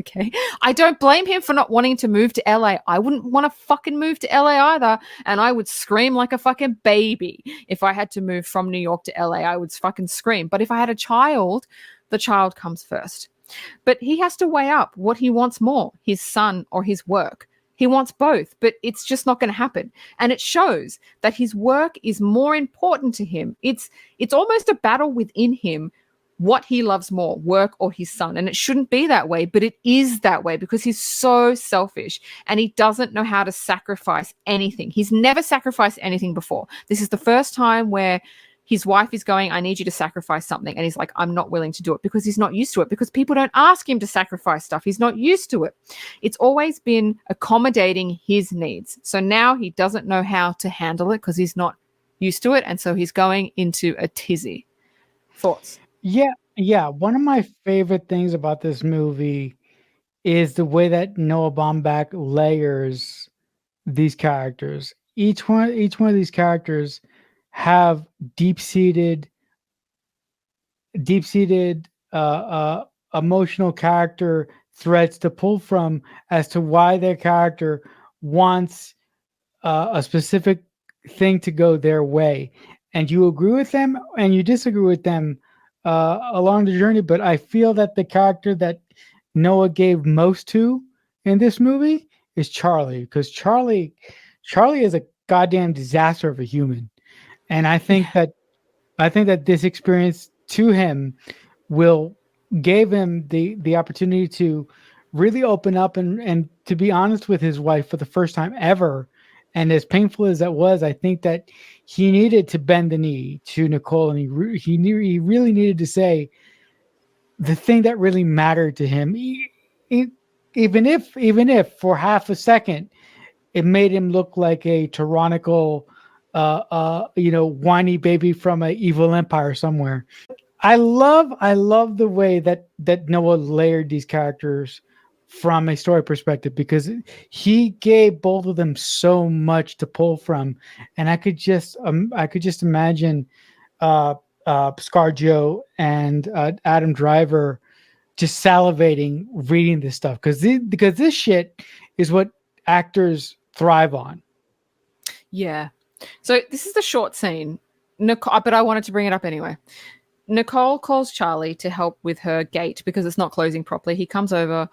Okay. I don't blame him for not wanting to move to LA. I wouldn't want to fucking move to LA either. And I would scream like a fucking baby. If I had to move from New York to LA, I would fucking scream. But if I had a child, the child comes first. But he has to weigh up what he wants more, his son or his work. He wants both, but it's just not going to happen. And it shows that his work is more important to him. It's almost a battle within him, what he loves more, work or his son. And it shouldn't be that way, but it is that way because he's so selfish and he doesn't know how to sacrifice anything. He's never sacrificed anything before. This is the first time where his wife is going, I need you to sacrifice something. And he's like, I'm not willing to do it, because he's not used to it, because people don't ask him to sacrifice stuff. He's not used to it. It's always been accommodating his needs. So now he doesn't know how to handle it because he's not used to it. And so he's going into a tizzy. Thoughts? Yeah. One of my favorite things about this movie is the way that Noah Baumbach layers these characters. Each one of these characters have deep-seated emotional character threads to pull from as to why their character wants a specific thing to go their way, and you agree with them and you disagree with them along the journey. But I feel that the character that Noah gave most to in this movie is Charlie, because Charlie is a goddamn disaster of a human, and I think that this experience to him gave him the opportunity to really open up and to be honest with his wife for the first time ever. And as painful as that was, I think that he needed to bend the knee to Nicole, and he really needed to say the thing that really mattered to him, even if for half a second it made him look like a tyrannical, whiny baby from an evil empire somewhere. I love the way that Noah layered these characters from a story perspective, because he gave both of them so much to pull from, and I could just imagine ScarJo and Adam Driver just salivating reading this stuff, because this shit is what actors thrive on. Yeah. So this is the short scene, Nicole, but I wanted to bring it up anyway. Nicole calls Charlie to help with her gate because it's not closing properly. He comes over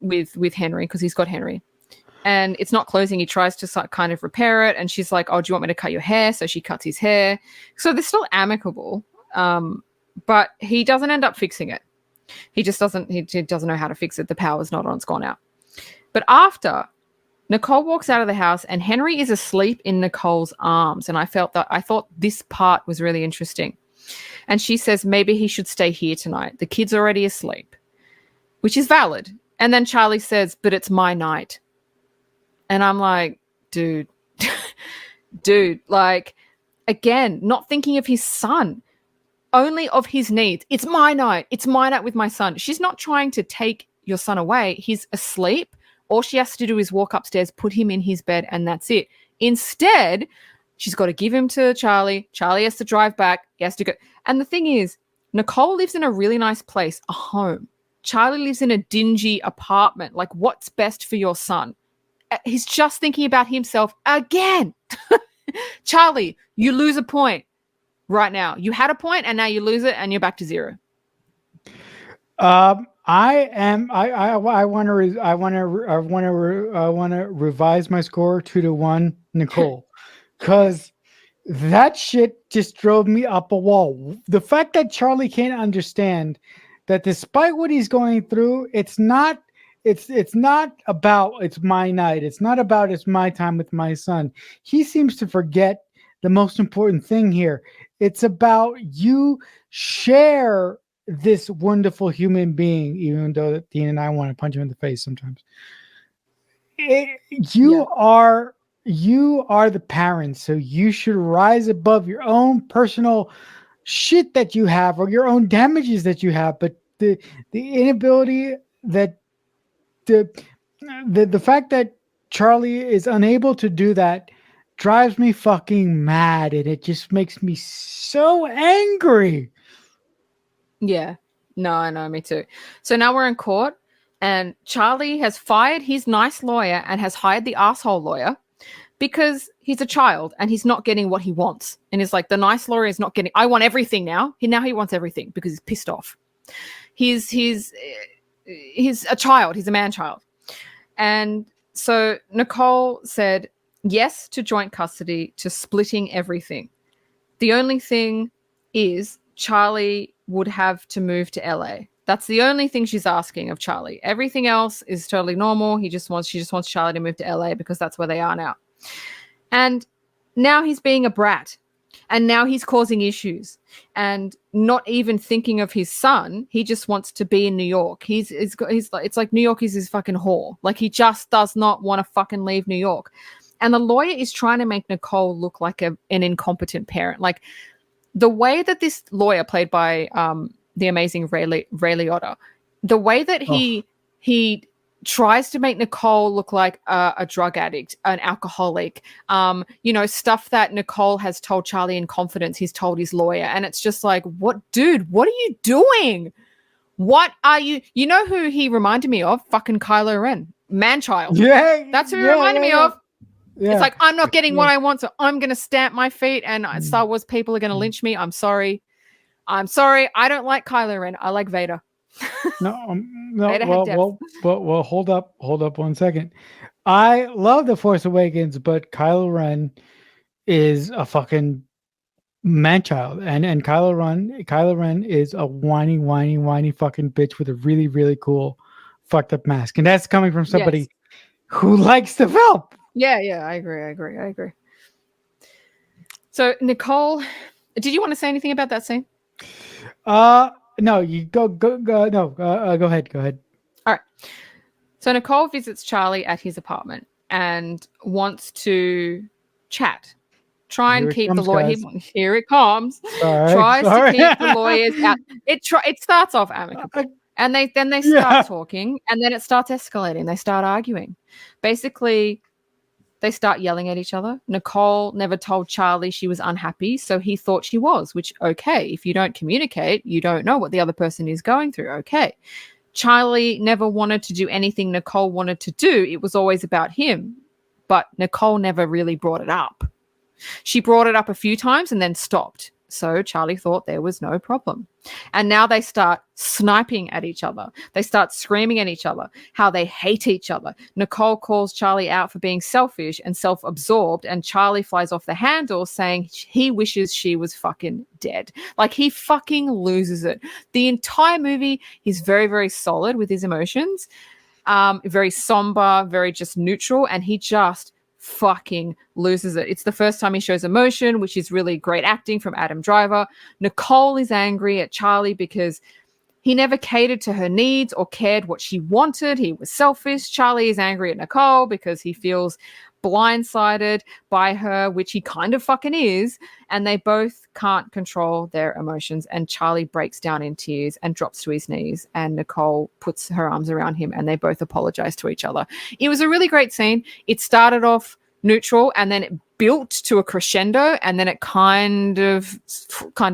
with Henry, because he's got Henry, and it's not closing. He tries to kind of repair it, and she's like, oh, do you want me to cut your hair? So she cuts his hair. So they're still amicable, but he doesn't end up fixing it. He doesn't know how to fix it. The power's not on, it's gone out. But after, Nicole walks out of the house and Henry is asleep in Nicole's arms, and I thought this part was really interesting. And she says maybe he should stay here tonight. The kid's already asleep, which is valid. And then Charlie says, but it's my night. And I'm like, dude, like, again, not thinking of his son, only of his needs. It's my night. It's my night with my son. She's not trying to take your son away. He's asleep. All she has to do is walk upstairs, put him in his bed, and that's it. Instead, she's got to give him to Charlie. Charlie has to drive back. He has to go. And the thing is, Nicole lives in a really nice place, a home. Charlie lives in a dingy apartment. Like, what's best for your son? He's just thinking about himself again. Charlie, you lose a point right now. You had a point and now you lose it and you're back to zero. I want to revise my score 2-1 Nicole, because that shit just drove me up a wall. The fact that Charlie can't understand that despite what he's going through, it's not about it's my night. It's not about it's my time with my son. He seems to forget the most important thing here. It's about you share this wonderful human being, even though Dean and I want to punch him in the face sometimes. You are the parents, so you should rise above your own personal shit that you have or your own damages that you have. But the inability that the fact that Charlie is unable to do that drives me fucking mad, and it just makes me so angry. Yeah. No, I know, me too. So now we're in court, and Charlie has fired his nice lawyer and has hired the asshole lawyer because he's a child and he's not getting what he wants. And he's like, the nice lawyer is not getting, I want everything now. He wants everything because he's pissed off. He's a child. He's a man child. And so Nicole said yes to joint custody, to splitting everything. The only thing is Charlie would have to move to LA. That's the only thing she's asking of Charlie. Everything else is totally normal. She just wants Charlie to move to LA because that's where they are now. And now he's being a brat. And now he's causing issues and not even thinking of his son. He just wants to be in New York. He's like, it's like New York is his fucking whore. Like, he just does not want to fucking leave New York. And the lawyer is trying to make Nicole look like an incompetent parent. Like, the way that this lawyer, played by the amazing Ray Liotta, the way that he tries to make Nicole look like a drug addict, an alcoholic, stuff that Nicole has told Charlie in confidence, he's told his lawyer. And it's just like, what are you doing? What are you know who he reminded me of? Fucking Kylo Ren, man-child. Yeah. That's who he reminded me of. Yeah. It's like, I'm not getting what I want, so I'm going to stamp my feet, and Star Wars people are going to lynch me. I'm sorry. I don't like Kylo Ren. I like Vader. No. Vader had depth. Well, hold up 1 second. I love The Force Awakens, but Kylo Ren is a fucking man-child, and Kylo Ren is a whiny fucking bitch with a really, really cool fucked up mask, and that's coming from somebody who likes the film. Yeah, I agree. So, Nicole, did you want to say anything about that scene? No, you go. No, go ahead. All right. So Nicole visits Charlie at his apartment and wants to chat. Try and keep the lawyer. Here it comes. Tries to keep the lawyers out. It starts off amicable, and they start talking, and then it starts escalating. They start arguing. Basically, they start yelling at each other. Nicole never told Charlie she was unhappy, so he thought she was, which, okay, if you don't communicate, you don't know what the other person is going through, okay. Charlie never wanted to do anything Nicole wanted to do. It was always about him, but Nicole never really brought it up. She brought it up a few times and then stopped. So Charlie thought there was no problem. And now they start sniping at each other. They start screaming at each other, how they hate each other. Nicole calls Charlie out for being selfish and self-absorbed, and Charlie flies off the handle saying he wishes she was fucking dead. Like, he fucking loses it. The entire movie, he's very, very solid with his emotions, very somber, very just neutral, and he just fucking loses it. It's the first time he shows emotion, which is really great acting from Adam Driver. Nicole is angry at Charlie because he never catered to her needs or cared what she wanted. He was selfish. Charlie is angry at Nicole because he feels blindsided by her, which he kind of fucking is. And they both can't control their emotions. And Charlie breaks down in tears and drops to his knees. And Nicole puts her arms around him and they both apologize to each other. It was a really great scene. It started off neutral and then it built to a crescendo, and then it kind of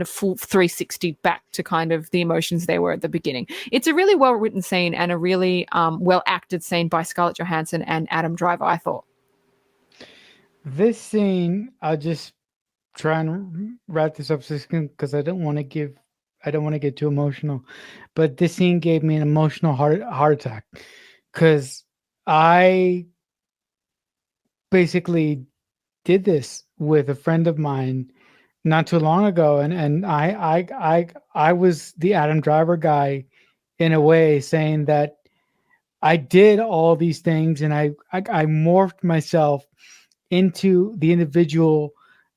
full 360 back to kind of the emotions they were at the beginning. It's a really well written scene and a really well acted scene by Scarlett Johansson and Adam Driver, I thought. This scene, I'll just try and wrap this up because I don't want to get too emotional, but this scene gave me an emotional heart attack because I basically did this with a friend of mine not too long ago, and I was the Adam Driver guy in a way, saying that I did all these things and I morphed myself into the individual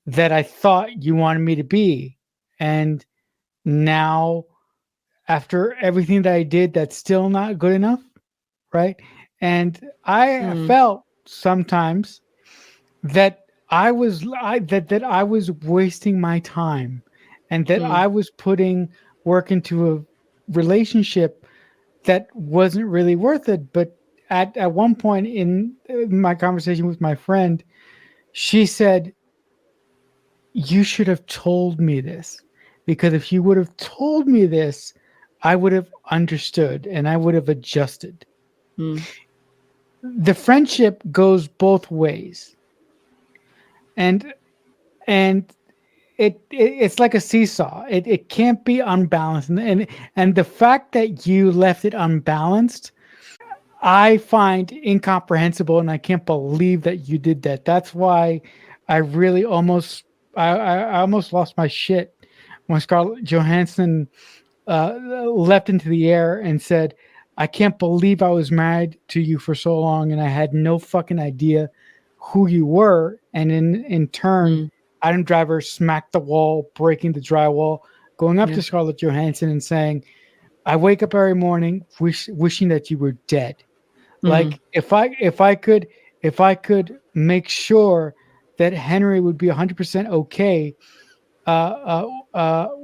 that I thought you wanted me to be, and now after everything that I did that's still not good enough, right? And I felt sometimes that that I was wasting my time, and that I was putting work into a relationship that wasn't really worth it. But at one point in my conversation with my friend, she said, "You should have told me this, because if you would have told me this, I would have understood and I would have adjusted." The friendship goes both ways, and and it's like a seesaw. It can't be unbalanced, and the fact that you left it unbalanced, I find incomprehensible, and I can't believe that you did that. That's why I really I almost lost my shit when Scarlett Johansson leapt into the air and said, "I can't believe I was married to you for so long, and I had no fucking idea who you were." And in turn, Adam Driver smacked the wall, breaking the drywall, going up to Scarlett Johansson and saying, "I wake up every morning wishing that you were dead. Like if I could make sure that Henry would be 100% okay,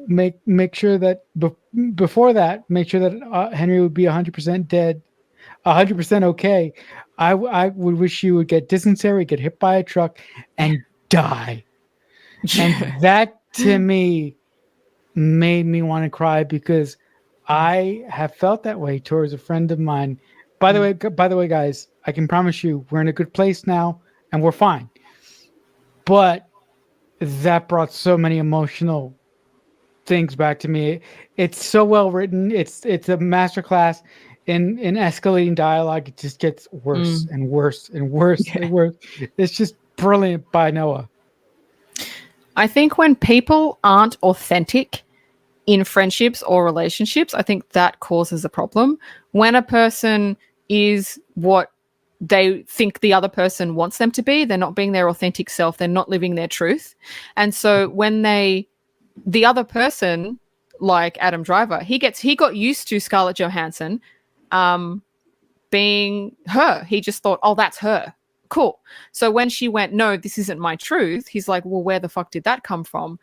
make sure that before that, make sure that Henry would be 100% dead, 100% okay. I would wish you would get dysentery, get hit by a truck, and die." And that to me made me want to cry, because I have felt that way towards a friend of mine. By the way, guys, I can promise you we're in a good place now and we're fine. But that brought so many emotional things back to me. It's so well written. It's a masterclass in escalating dialogue. It just gets worse and worse and worse and worse. It's just brilliant by Noah. I think when people aren't authentic in friendships or relationships, I think that causes a problem. When a person is what they think the other person wants them to be, they're not being their authentic self, they're not living their truth. And so when the other person, like Adam Driver, he got used to Scarlett Johansson being her. He just thought, oh, that's her. Cool. So when she went, no, this isn't my truth, he's like, well, where the fuck did that come from?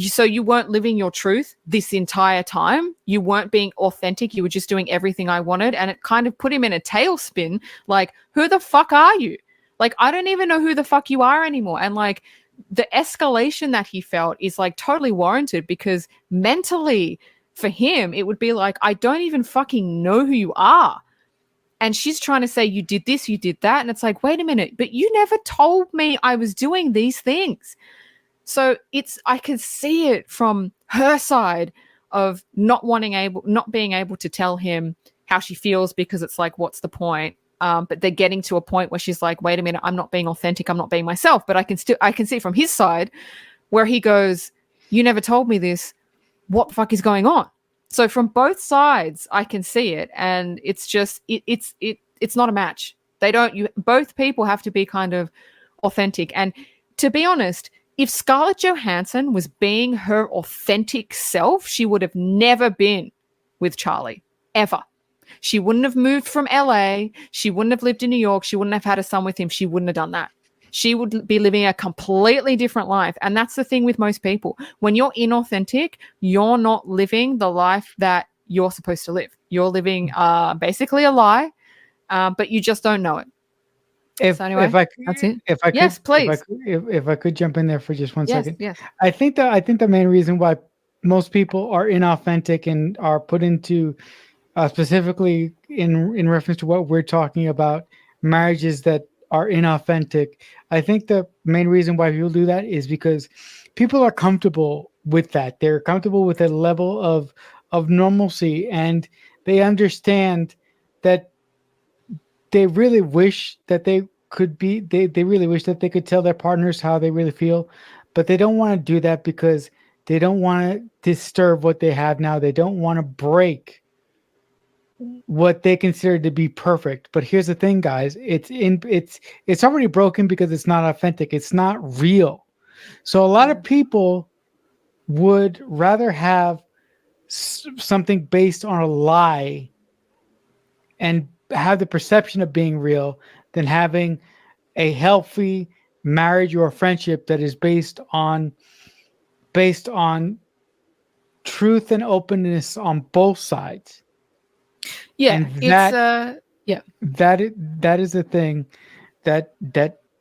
So you weren't living your truth this entire time. You weren't being authentic. You were just doing everything I wanted. And it kind of put him in a tailspin. Like, who the fuck are you? Like, I don't even know who the fuck you are anymore. And like the escalation that he felt is like totally warranted, because mentally for him, it would be like, I don't even fucking know who you are. And she's trying to say, you did this, you did that. And it's like, wait a minute, but you never told me I was doing these things. So I can see it from her side of not being able to tell him how she feels, because it's like, what's the point? But they're getting to a point where she's like, wait a minute, I'm not being authentic. I'm not being myself. But I can see from his side where he goes, you never told me this. What the fuck is going on? So from both sides, I can see it. And it's just, it's not a match. Both people have to be kind of authentic. And to be honest, if Scarlett Johansson was being her authentic self, she would have never been with Charlie, ever. She wouldn't have moved from LA. She wouldn't have lived in New York. She wouldn't have had a son with him. She wouldn't have done that. She would be living a completely different life. And that's the thing with most people. When you're inauthentic, you're not living the life that you're supposed to live. You're living basically a lie, but you just don't know it. That's it. Yes, please. If I could jump in there for just one second. Yes. I think the main reason why most people are inauthentic and are put into specifically in reference to what we're talking about, marriages that are inauthentic. I think the main reason why people do that is because people are comfortable with that. They're comfortable with a level of normalcy, and they understand that they really wish that they could be, they really wish that they could tell their partners how they really feel, but they don't want to do that because they don't want to disturb what they have now. They don't want to break what they consider to be perfect. But here's the thing, guys, it's already broken because it's not authentic. It's not real. So a lot of people would rather have something based on a lie and have the perception of being real than having a healthy marriage or friendship that is based on truth and openness on both sides. Yeah, And it's yeah. that is the thing that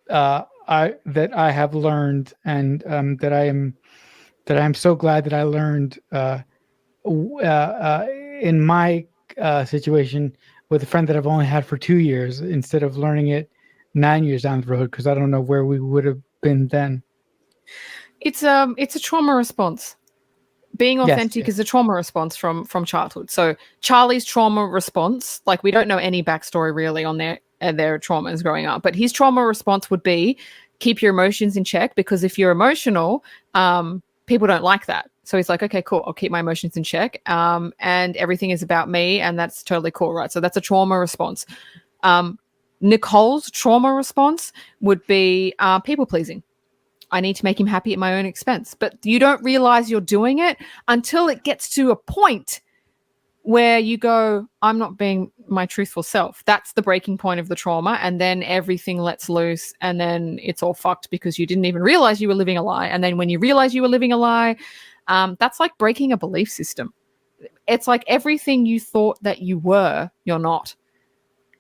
I have learned, and that I am so glad that I learned in my situation with a friend that I've only had for 2 years instead of learning it 9 years down the road, because I don't know where we would have been then. It's a trauma response. Being Yes, authentic yes. is a trauma response from childhood. So Charlie's trauma response, like, we don't know any backstory really on their traumas growing up, but his trauma response would be keep your emotions in check, because if you're emotional, people don't like that. So he's like, okay, cool, I'll keep my emotions in check, and everything is about me, and that's totally cool, right? So that's a trauma response. Nicole's trauma response would be people pleasing. I need to make him happy at my own expense. But you don't realize you're doing it until it gets to a point where you go, I'm not being my truthful self. That's the breaking point of the trauma. And then everything lets loose. And then it's all fucked because you didn't even realize you were living a lie. And then when you realize you were living a lie, that's like breaking a belief system. It's like everything you thought that you were, you're not.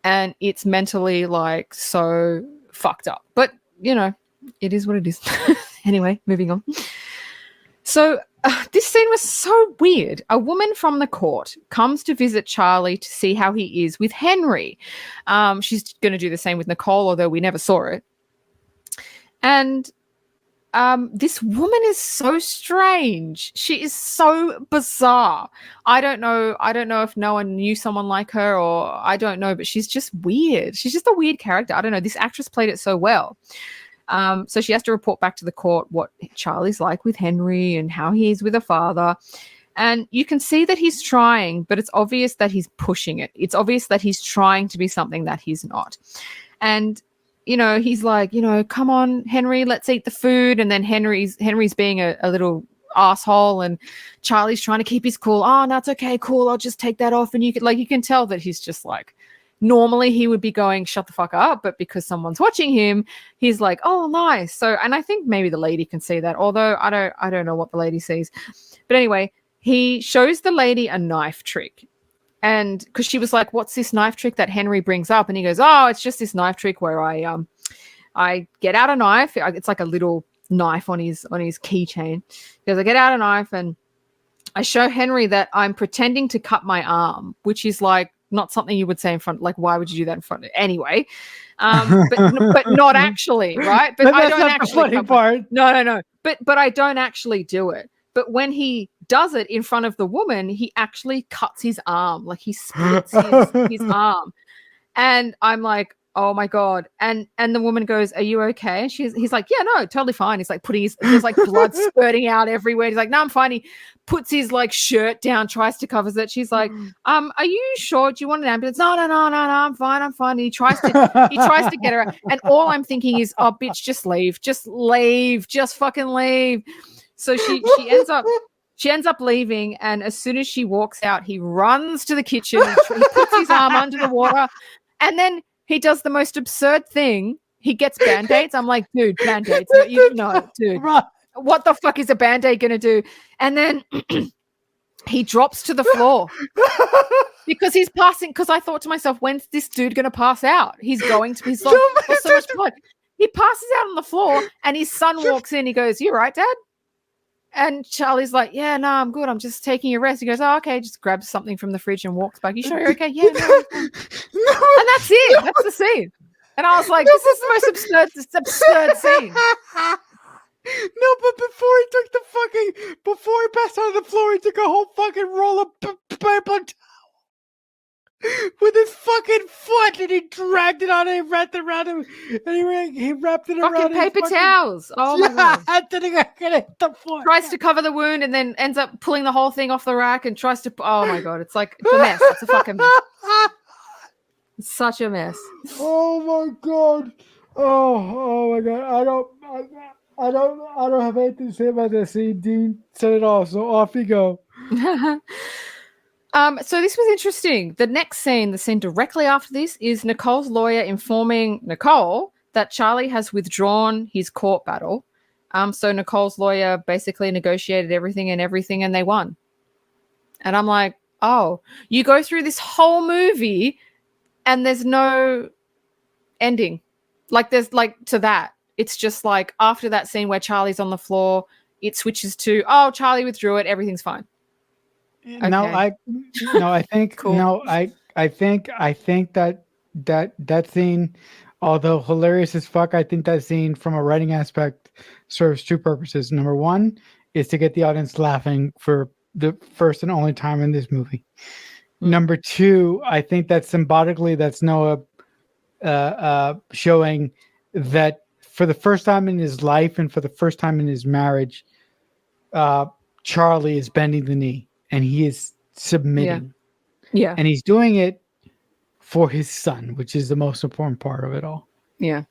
And it's mentally like so fucked up. But, you know, it is what it is. Anyway, moving on. So this scene was so weird. A woman from the court comes to visit Charlie to see how he is with Henry. She's going to do the same with Nicole, although we never saw it. And this woman is so strange. She is so bizarre. I don't know if no one knew someone like her, or I don't know, but she's just weird. She's just a weird character. I don't know. This actress played it so well. So she has to report back to the court what Charlie's like with Henry and how he is with her father. And you can see that he's trying, but it's obvious that he's pushing it. It's obvious that he's trying to be something that he's not. And, you know, he's like, you know, come on, Henry, let's eat the food. And then Henry's being a little asshole, and Charlie's trying to keep his cool. Oh, no, it's okay, cool. I'll just take that off. And you can tell that he's just like, normally he would be going, shut the fuck up. But because someone's watching him, he's like, oh, nice. So, and I think maybe the lady can see that, although I don't know what the lady sees. But anyway, he shows the lady a knife trick. And because she was like, what's this knife trick that Henry brings up? And he goes, oh, it's just this knife trick where I get out a knife. It's like a little knife on his keychain. He goes, I get out a knife and I show Henry that I'm pretending to cut my arm, which is like not something you would say in front. Like, why would you do that in front? Anyway, but not actually, right? But I don't actually. The funny part. No. But I don't actually do it. But when he does it in front of the woman, he actually cuts his arm. Like, he splits his arm. And I'm like, oh my God. And the woman goes, are you okay? And he's like, yeah, no, totally fine. He's like there's like blood spurting out everywhere. He's like, no, I'm fine. He puts his like shirt down, tries to cover it. She's like, are you sure? Do you want an ambulance? No, I'm fine. And he tries to get her out. And all I'm thinking is, oh, bitch, just leave. Just fucking leave. So she ends up leaving, and as soon as she walks out, he runs to the kitchen, he puts his arm under the water, and then he does the most absurd thing. He gets Band-Aids. I'm like, dude, Band-Aids. No, dude. What the fuck is a Band-Aid going to do? And then he drops to the floor because he's passing. Because I thought to myself, when's this dude going to pass out? He's like, there's so much blood. He passes out on the floor, and his son walks in. He goes, you right, Dad? And Charlie's like, yeah, no, I'm good. I'm just taking a rest. He goes, oh, okay. Just grabs something from the fridge and walks back. You sure you're okay? Yeah, no. And that's it. That's the scene. And I was like, this is the most absurd scene. No, but before he passed out on the floor, he took a whole fucking roll of paper towel with his fucking foot, and he dragged it on and he wrapped it around him, and he wrapped it around fucking paper towels. Oh my God. And then he got hit the foot. Tries to cover the wound and then ends up pulling the whole thing off the rack and tries to, oh my God. It's like, it's a mess. It's a fucking mess. It's such a mess. Oh my God. Oh my God. I don't have anything to say about that scene. Dean said it all, so off you go. So this was interesting. The next scene, the scene directly after this, is Nicole's lawyer informing Nicole that Charlie has withdrawn his court battle. So Nicole's lawyer basically negotiated everything, and they won. And I'm like, oh, you go through this whole movie and there's no ending. Like there's like to that. It's just like after that scene where Charlie's on the floor, it switches to, oh, Charlie withdrew it. Everything's fine. No, Okay. I think Cool. no, I think that scene, although hilarious as fuck, I think that scene from a writing aspect serves two purposes. Number one is to get the audience laughing for the first and only time in this movie. Number two, I think that symbolically, that's Noah showing that for the first time in his life and for the first time in his marriage, Charlie is bending the knee and he is submitting. Yeah. And he's doing it for his son, which is the most important part of it all. Yeah.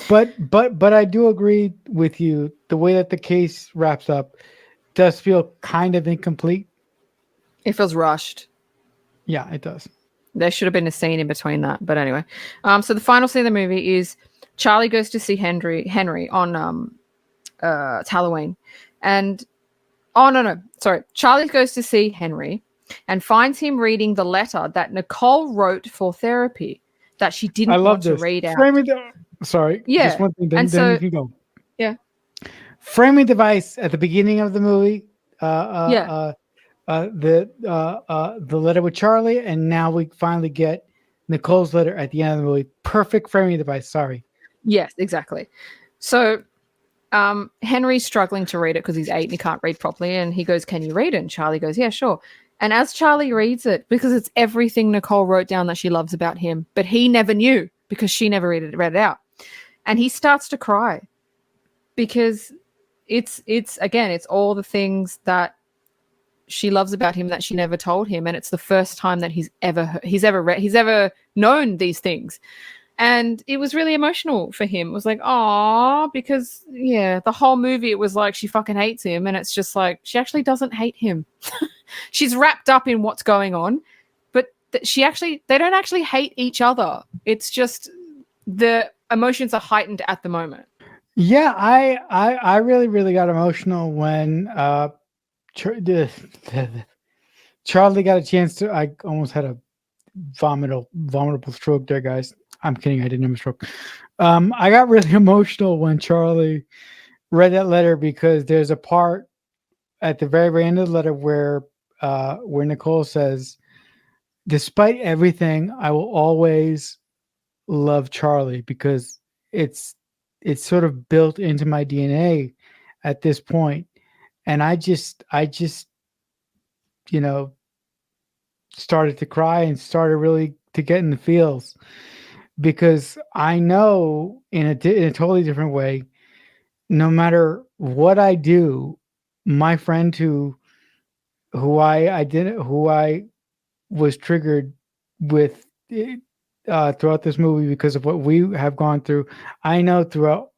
But I do agree with you. The way that the case wraps up does feel kind of incomplete. It feels rushed. Yeah, it does. There should have been a scene in between that. But anyway. So the final scene of the movie is Charlie goes to see Henry on it's Halloween. And Charlie goes to see Henry and finds him reading the letter that Nicole wrote for therapy that she didn't want to read out. Sorry. Yeah. Just one thing, then you can go. Yeah. Framing device at the beginning of the movie. The letter with Charlie, and now we finally get Nicole's letter at the end of the movie. Perfect framing device. Sorry. Yes, exactly. So Henry's struggling to read it because he's 8 and he can't read properly. And he goes, "Can you read it?" And Charlie goes, "Yeah, sure." And as Charlie reads it, because it's everything Nicole wrote down that she loves about him, but he never knew because she never read it out. And he starts to cry because it's all the things that she loves about him that she never told him. And it's the first time that he's ever known these things. And it was really emotional for him. It was like, oh, because the whole movie, it was like she fucking hates him. And it's just like, she actually doesn't hate him. She's wrapped up in what's going on, but they don't actually hate each other. It's just the emotions are heightened at the moment. Yeah, I really, really got emotional when Charlie got a chance to. I almost had a vomitable stroke there, guys. I'm kidding. I didn't have a stroke. I got really emotional when Charlie read that letter because there's a part at the very, very end of the letter where Nicole says, "Despite everything, I will always love Charlie because it's sort of built into my DNA at this point." And I just started to cry and started really to get in the feels because I know in a totally different way, no matter what I do, my friend who I was triggered with throughout this movie because of what we have gone through, I know that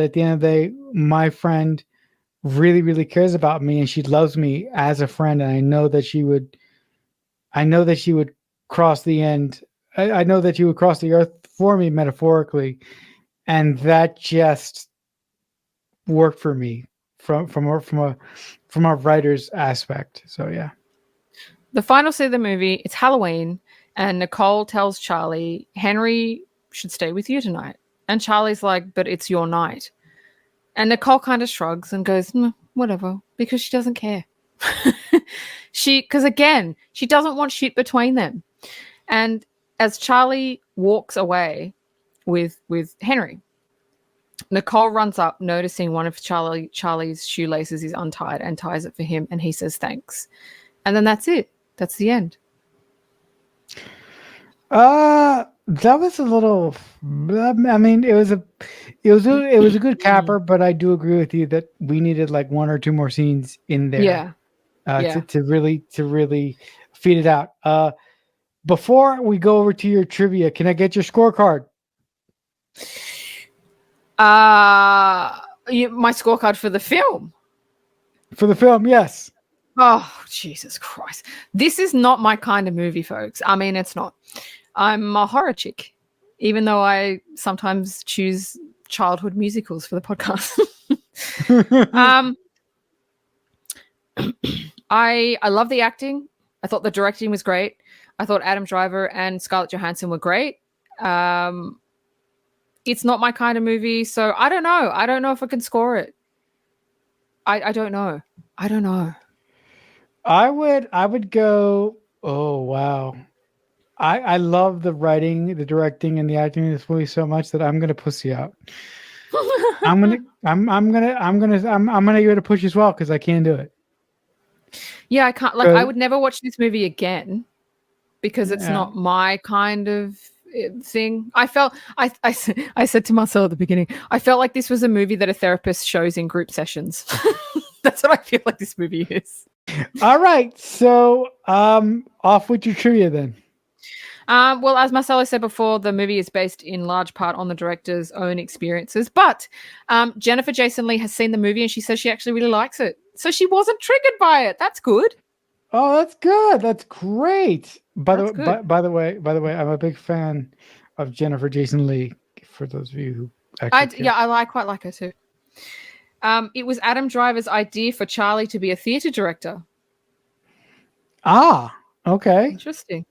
at the end of the day, my friend really, really cares about me and she loves me as a friend. And I know that she would cross the end. I know that she would cross the earth for me metaphorically. And that just worked for me from a writer's aspect. So yeah. The final scene of the movie, it's Halloween, and Nicole tells Charlie, Henry should stay with you tonight. And Charlie's like, but it's your night. And Nicole kind of shrugs and goes, whatever, because she doesn't care. Because again, she doesn't want shit between them. And as Charlie walks away with Henry, Nicole runs up, noticing one of Charlie's shoelaces is untied and ties it for him. And he says, thanks. And then that's it. That's the end. That was a little. I mean, it was a good capper, but I do agree with you that we needed like one or two more scenes in there. To really feed it out. Before we go over to your trivia, can I get your scorecard? My scorecard for the film. For the film, yes. Oh, Jesus Christ. This is not my kind of movie, folks. I mean, it's not. I'm a horror chick, even though I sometimes choose childhood musicals for the podcast. I love the acting. I thought the directing was great. I thought Adam Driver and Scarlett Johansson were great. It's not my kind of movie, so I don't know. I don't know if I can score it. I don't know. I don't know. I would go, oh wow. I love the writing, the directing, and the acting in this movie so much that I'm gonna pussy out. I'm gonna give it a push as well because I can't do it. Yeah, I can't. Like, I would never watch this movie again because it's not my kind of thing. I said to Marcel at the beginning, I felt like this was a movie that a therapist shows in group sessions. That's what I feel like this movie is. All right, so off with your trivia then. Well, as Marcelo said before, the movie is based in large part on the director's own experiences. But Jennifer Jason Leigh has seen the movie and she says she actually really likes it. So she wasn't triggered by it. That's good. Oh, that's good. That's great. By the way, I'm a big fan of Jennifer Jason Leigh. For those of you who actually I quite like her too. It was Adam Driver's idea for Charlie to be a theater director. Ah, okay. Interesting.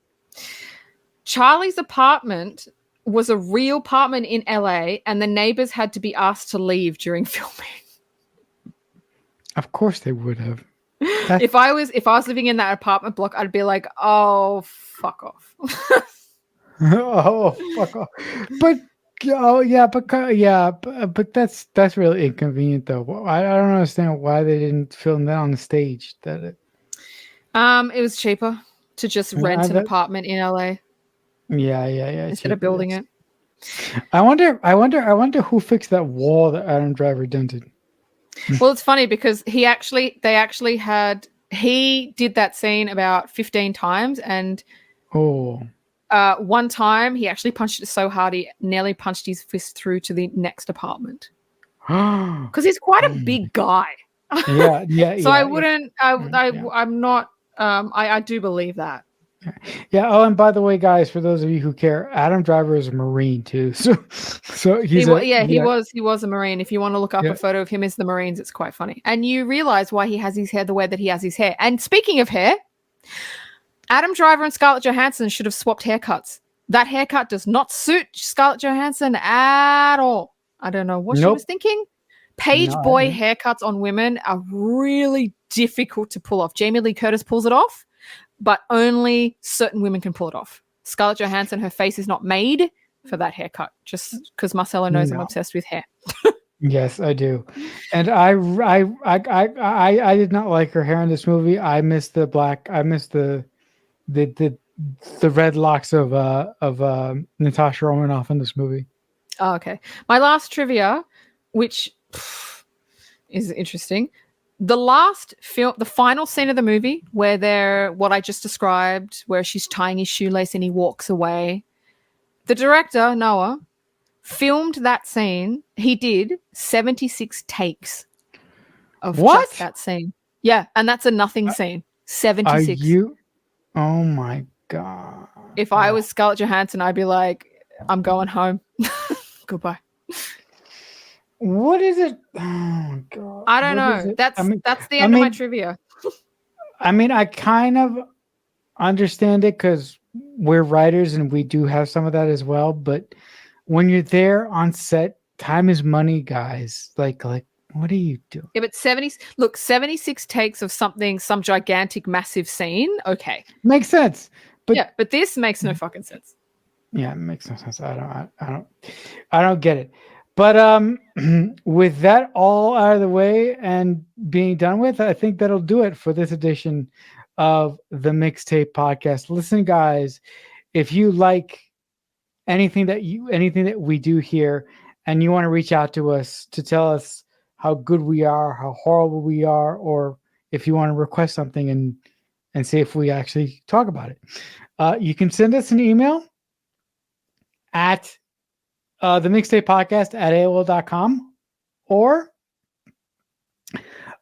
Charlie's apartment was a real apartment in LA, and the neighbors had to be asked to leave during filming. Of course they would have. If I was living in that apartment block, I'd be like, "Oh, fuck off." Oh, fuck off. But but that's really inconvenient though. I don't understand why they didn't film that on the stage. It was cheaper to just rent an apartment in LA. Yeah. Instead of building it. I wonder who fixed that wall that Adam Driver dented. Well, it's funny because he did that scene about 15 times, and one time he actually punched it so hard he nearly punched his fist through to the next apartment. Because he's quite a big guy. Yeah. So I wouldn't. I'm not. I do believe that. Yeah. Oh, and by the way, guys, for those of you who care, Adam Driver is a Marine too. So he was a Marine. If you want to look up a photo of him as the Marines, it's quite funny. And you realize why he has his hair the way that he has his hair. And speaking of hair, Adam Driver and Scarlett Johansson should have swapped haircuts. That haircut does not suit Scarlett Johansson at all. I don't know what she was thinking. Page boy haircuts on women are really difficult to pull off. Jamie Lee Curtis pulls it off, but only certain women can pull it off. Scarlett Johansson, her face is not made for that haircut, just because Marcelo knows I'm obsessed with hair. Yes, I do. And I did not like her hair in this movie. I missed the black. I missed the red locks of Natasha Romanoff in this movie. Oh, okay. My last trivia, which is interesting. The final scene of the movie where what I just described, where she's tying his shoelace and he walks away. The director, Noah, filmed that scene. He did 76 takes of just that scene. Yeah, and that's a nothing scene. 76. Oh my God. If I was Scarlett Johansson, I'd be like, I'm going home. Goodbye. What is it? Oh God. I don't know. That's the end of my trivia. I mean, I kind of understand it because we're writers and we do have some of that as well. But when you're there on set, time is money, guys. Like, what are you doing? Yeah, but 76 takes of some gigantic, massive scene. Okay, makes sense. But but this makes no fucking sense. Yeah, it makes no sense. I don't get it. But with that all out of the way and being done with, I think that'll do it for this edition of the Mixtape Podcast. Listen, guys, if you like anything that we do here and you want to reach out to us to tell us how good we are, how horrible we are, or if you want to request something and see if we actually talk about it, you can send us an email at the mixtape podcast at AOL.com, or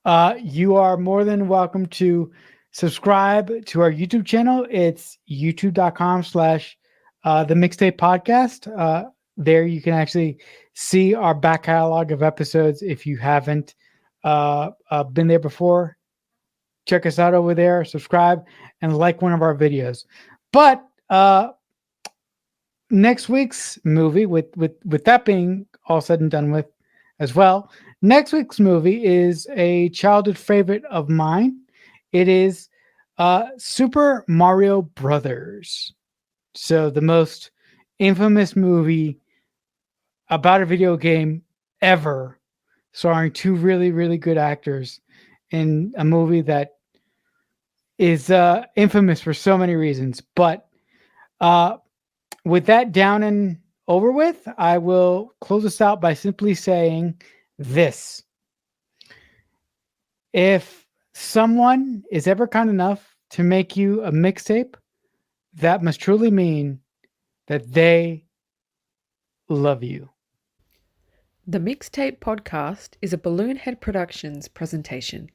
You are more than welcome to subscribe to our YouTube channel. It's youtube.com/the mixtape podcast. There you can actually see our back catalog of episodes. If you haven't been there before, check us out over there, subscribe, and like one of our videos. But next week's movie, with that being all said and done with as well, next week's movie is a childhood favorite of mine. It is Super Mario Brothers. So the most infamous movie about a video game ever, starring two really, really good actors in a movie that is infamous for so many reasons. But with that down and over with, I will close this out by simply saying this. If someone is ever kind enough to make you a mixtape, that must truly mean that they love you. The Mixtape Podcast is a Balloonhead Productions presentation.